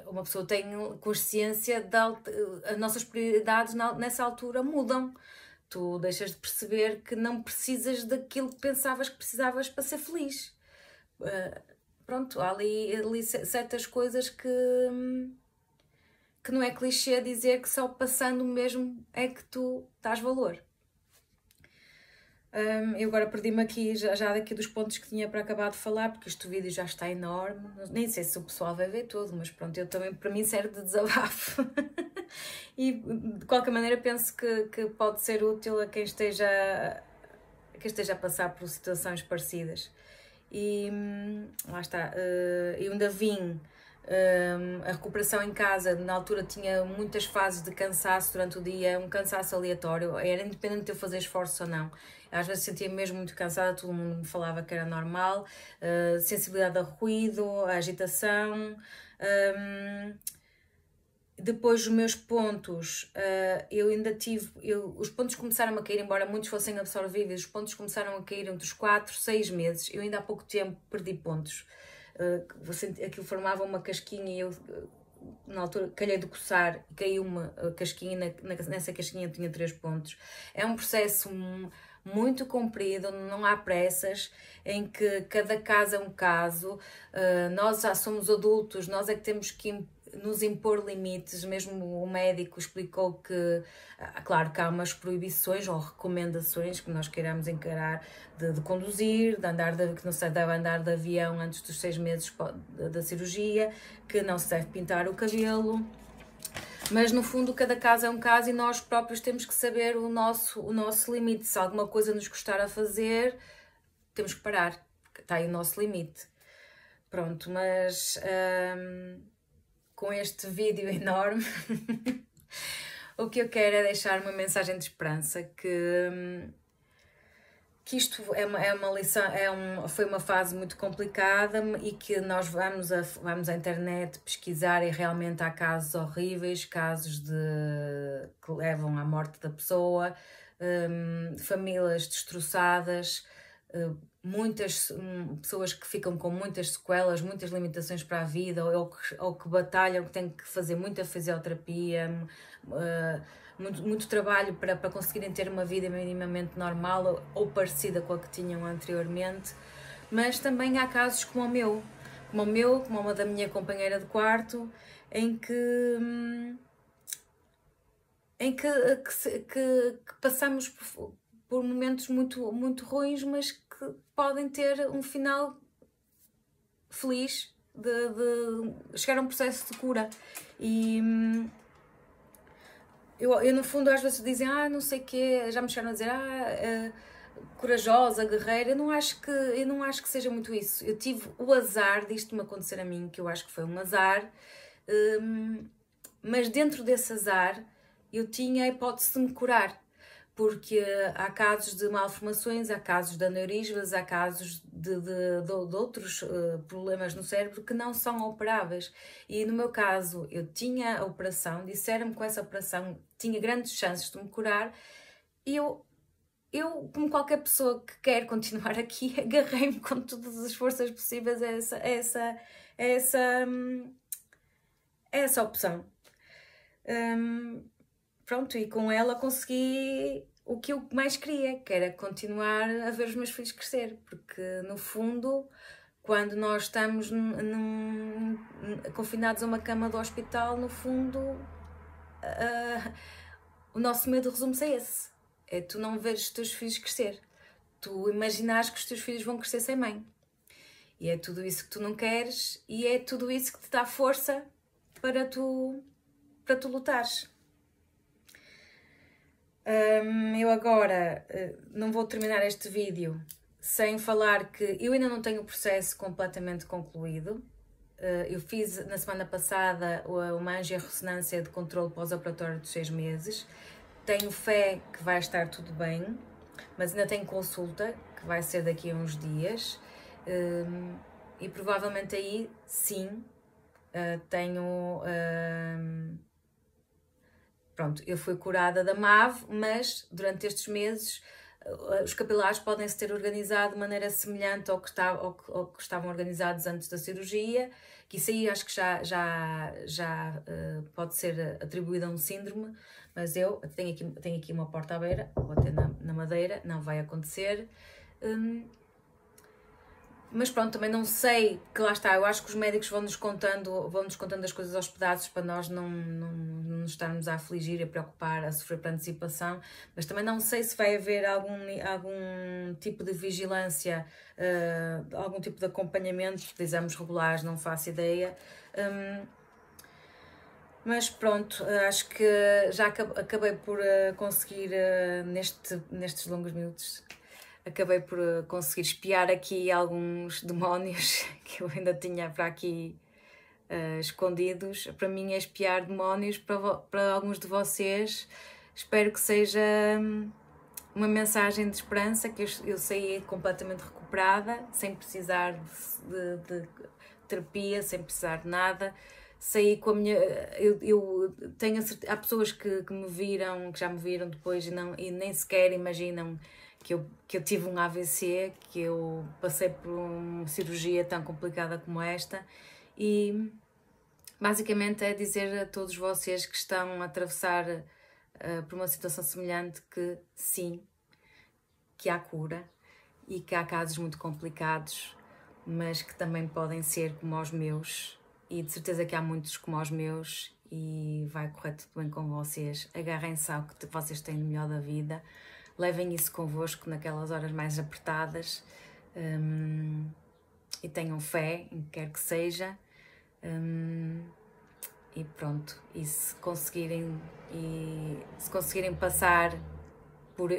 uma pessoa tem consciência de as nossas prioridades nessa altura mudam. Tu deixas de perceber que não precisas daquilo que pensavas que precisavas para ser feliz. Pronto, há ali certas coisas que não é clichê dizer que só passando mesmo é que tu dás valor. Eu agora perdi-me aqui já daqui dos pontos que tinha para acabar de falar, porque este vídeo já está enorme. Nem sei se o pessoal vai ver todo, mas pronto, eu também, para mim serve de desabafo. E de qualquer maneira penso que pode ser útil a quem esteja a passar por situações parecidas. E lá está, eu ainda vim, a recuperação em casa, na altura tinha muitas fases de cansaço durante o dia, um cansaço aleatório, era independente de eu fazer esforço ou não. Às vezes sentia mesmo muito cansada, todo mundo me falava que era normal, sensibilidade a ruído, a agitação. Depois os meus pontos, eu ainda tive, os pontos começaram a cair, embora muitos fossem absorvíveis, os pontos começaram a cair entre os 4 e 6 meses, eu ainda há pouco tempo perdi pontos, aquilo formava uma casquinha e eu na altura calhei de coçar e caiu uma casquinha, nessa casquinha tinha 3 pontos. É um processo muito comprido, não há pressas, em que cada caso é um caso, nós já somos adultos, nós é que temos que nos impor limites. Mesmo o médico explicou que, claro que há umas proibições ou recomendações que nós queiramos encarar de conduzir, que não se deve andar de avião antes dos 6 meses da cirurgia, que não se deve pintar o cabelo, mas no fundo cada caso é um caso e nós próprios temos que saber o nosso limite. Se alguma coisa nos custar a fazer, temos que parar, porque está aí o nosso limite. Pronto, mas com este vídeo enorme o que eu quero é deixar uma mensagem de esperança, que isto é uma lição, foi uma fase muito complicada e que nós vamos à internet pesquisar e realmente há casos horríveis, casos que levam à morte da pessoa, famílias destroçadas, muitas pessoas que ficam com muitas sequelas, muitas limitações para a vida, ou que batalham, que têm que fazer muita fisioterapia, muito trabalho para conseguirem ter uma vida minimamente normal ou parecida com a que tinham anteriormente. Mas também há casos como uma da minha companheira de quarto, em que passamos por momentos muito ruins, mas que podem ter um final feliz, de chegar a um processo de cura. E eu no fundo às vezes dizem, não sei o quê, já me chegaram a dizer, corajosa, guerreira. Eu não acho que seja muito isso. Eu tive o azar disto me acontecer a mim, que eu acho que foi um azar, mas dentro desse azar eu tinha a hipótese de me curar, porque há casos de malformações, há casos de aneurismas, há casos de outros problemas no cérebro que não são operáveis. E no meu caso, eu tinha a operação, disseram-me que com essa operação tinha grandes chances de me curar, e eu, como qualquer pessoa que quer continuar aqui, agarrei-me com todas as forças possíveis a essa opção. Pronto, e com ela consegui o que eu mais queria, que era continuar a ver os meus filhos crescer, porque no fundo, quando nós estamos confinados a uma cama do hospital, no fundo, o nosso medo resume-se a esse: é tu não veres os teus filhos crescer, tu imaginares que os teus filhos vão crescer sem mãe, e é tudo isso que tu não queres, e é tudo isso que te dá força para tu lutares. Eu agora não vou terminar este vídeo sem falar que eu ainda não tenho o processo completamente concluído. Eu fiz na semana passada uma angiorressonância de controle pós-operatório de 6 meses. Tenho fé que vai estar tudo bem, mas ainda tenho consulta, que vai ser daqui a uns dias. E provavelmente aí, sim, tenho... Pronto, eu fui curada da MAV, mas durante estes meses os capilares podem-se ter organizado de maneira semelhante ao que estavam organizados antes da cirurgia, que isso aí acho que já pode ser atribuído a um síndrome, mas eu tenho aqui uma porta à beira, vou bater na madeira, não vai acontecer. Mas pronto, também não sei, que lá está, eu acho que os médicos vão-nos contando as coisas aos pedaços para nós não nos estarmos a afligir, a preocupar, a sofrer por antecipação, mas também não sei se vai haver algum tipo de vigilância, algum tipo de acompanhamento de exames regulares, não faço ideia. Mas pronto, acho que já acabei por conseguir, nestes longos minutos, acabei por conseguir espiar aqui alguns demónios que eu ainda tinha para aqui escondidos. Para mim é espiar demónios, para alguns de vocês espero que seja uma mensagem de esperança, que eu saí completamente recuperada, sem precisar de terapia, sem precisar de nada. Saí com a minha... Eu tenho a certeza, há pessoas que me viram, que já me viram depois e nem sequer imaginam que eu tive um AVC, que eu passei por uma cirurgia tão complicada como esta, e basicamente é dizer a todos vocês que estão a atravessar por uma situação semelhante que sim, que há cura e que há casos muito complicados, mas que também podem ser como os meus, e de certeza que há muitos como os meus, e vai correr tudo bem com vocês. Agarrem-se ao que vocês têm de melhor da vida. Levem isso convosco naquelas horas mais apertadas, e tenham fé em que quer que seja, e pronto, e se conseguirem passar por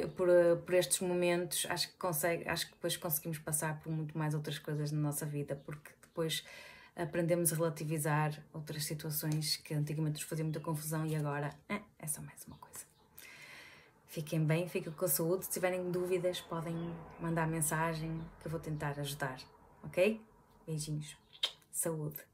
estes momentos, acho que depois conseguimos passar por muito mais outras coisas na nossa vida, porque depois aprendemos a relativizar outras situações que antigamente nos faziam muita confusão e agora é só mais uma coisa. Fiquem bem, fiquem com saúde. Se tiverem dúvidas, podem mandar mensagem que eu vou tentar ajudar, ok? Beijinhos. Saúde.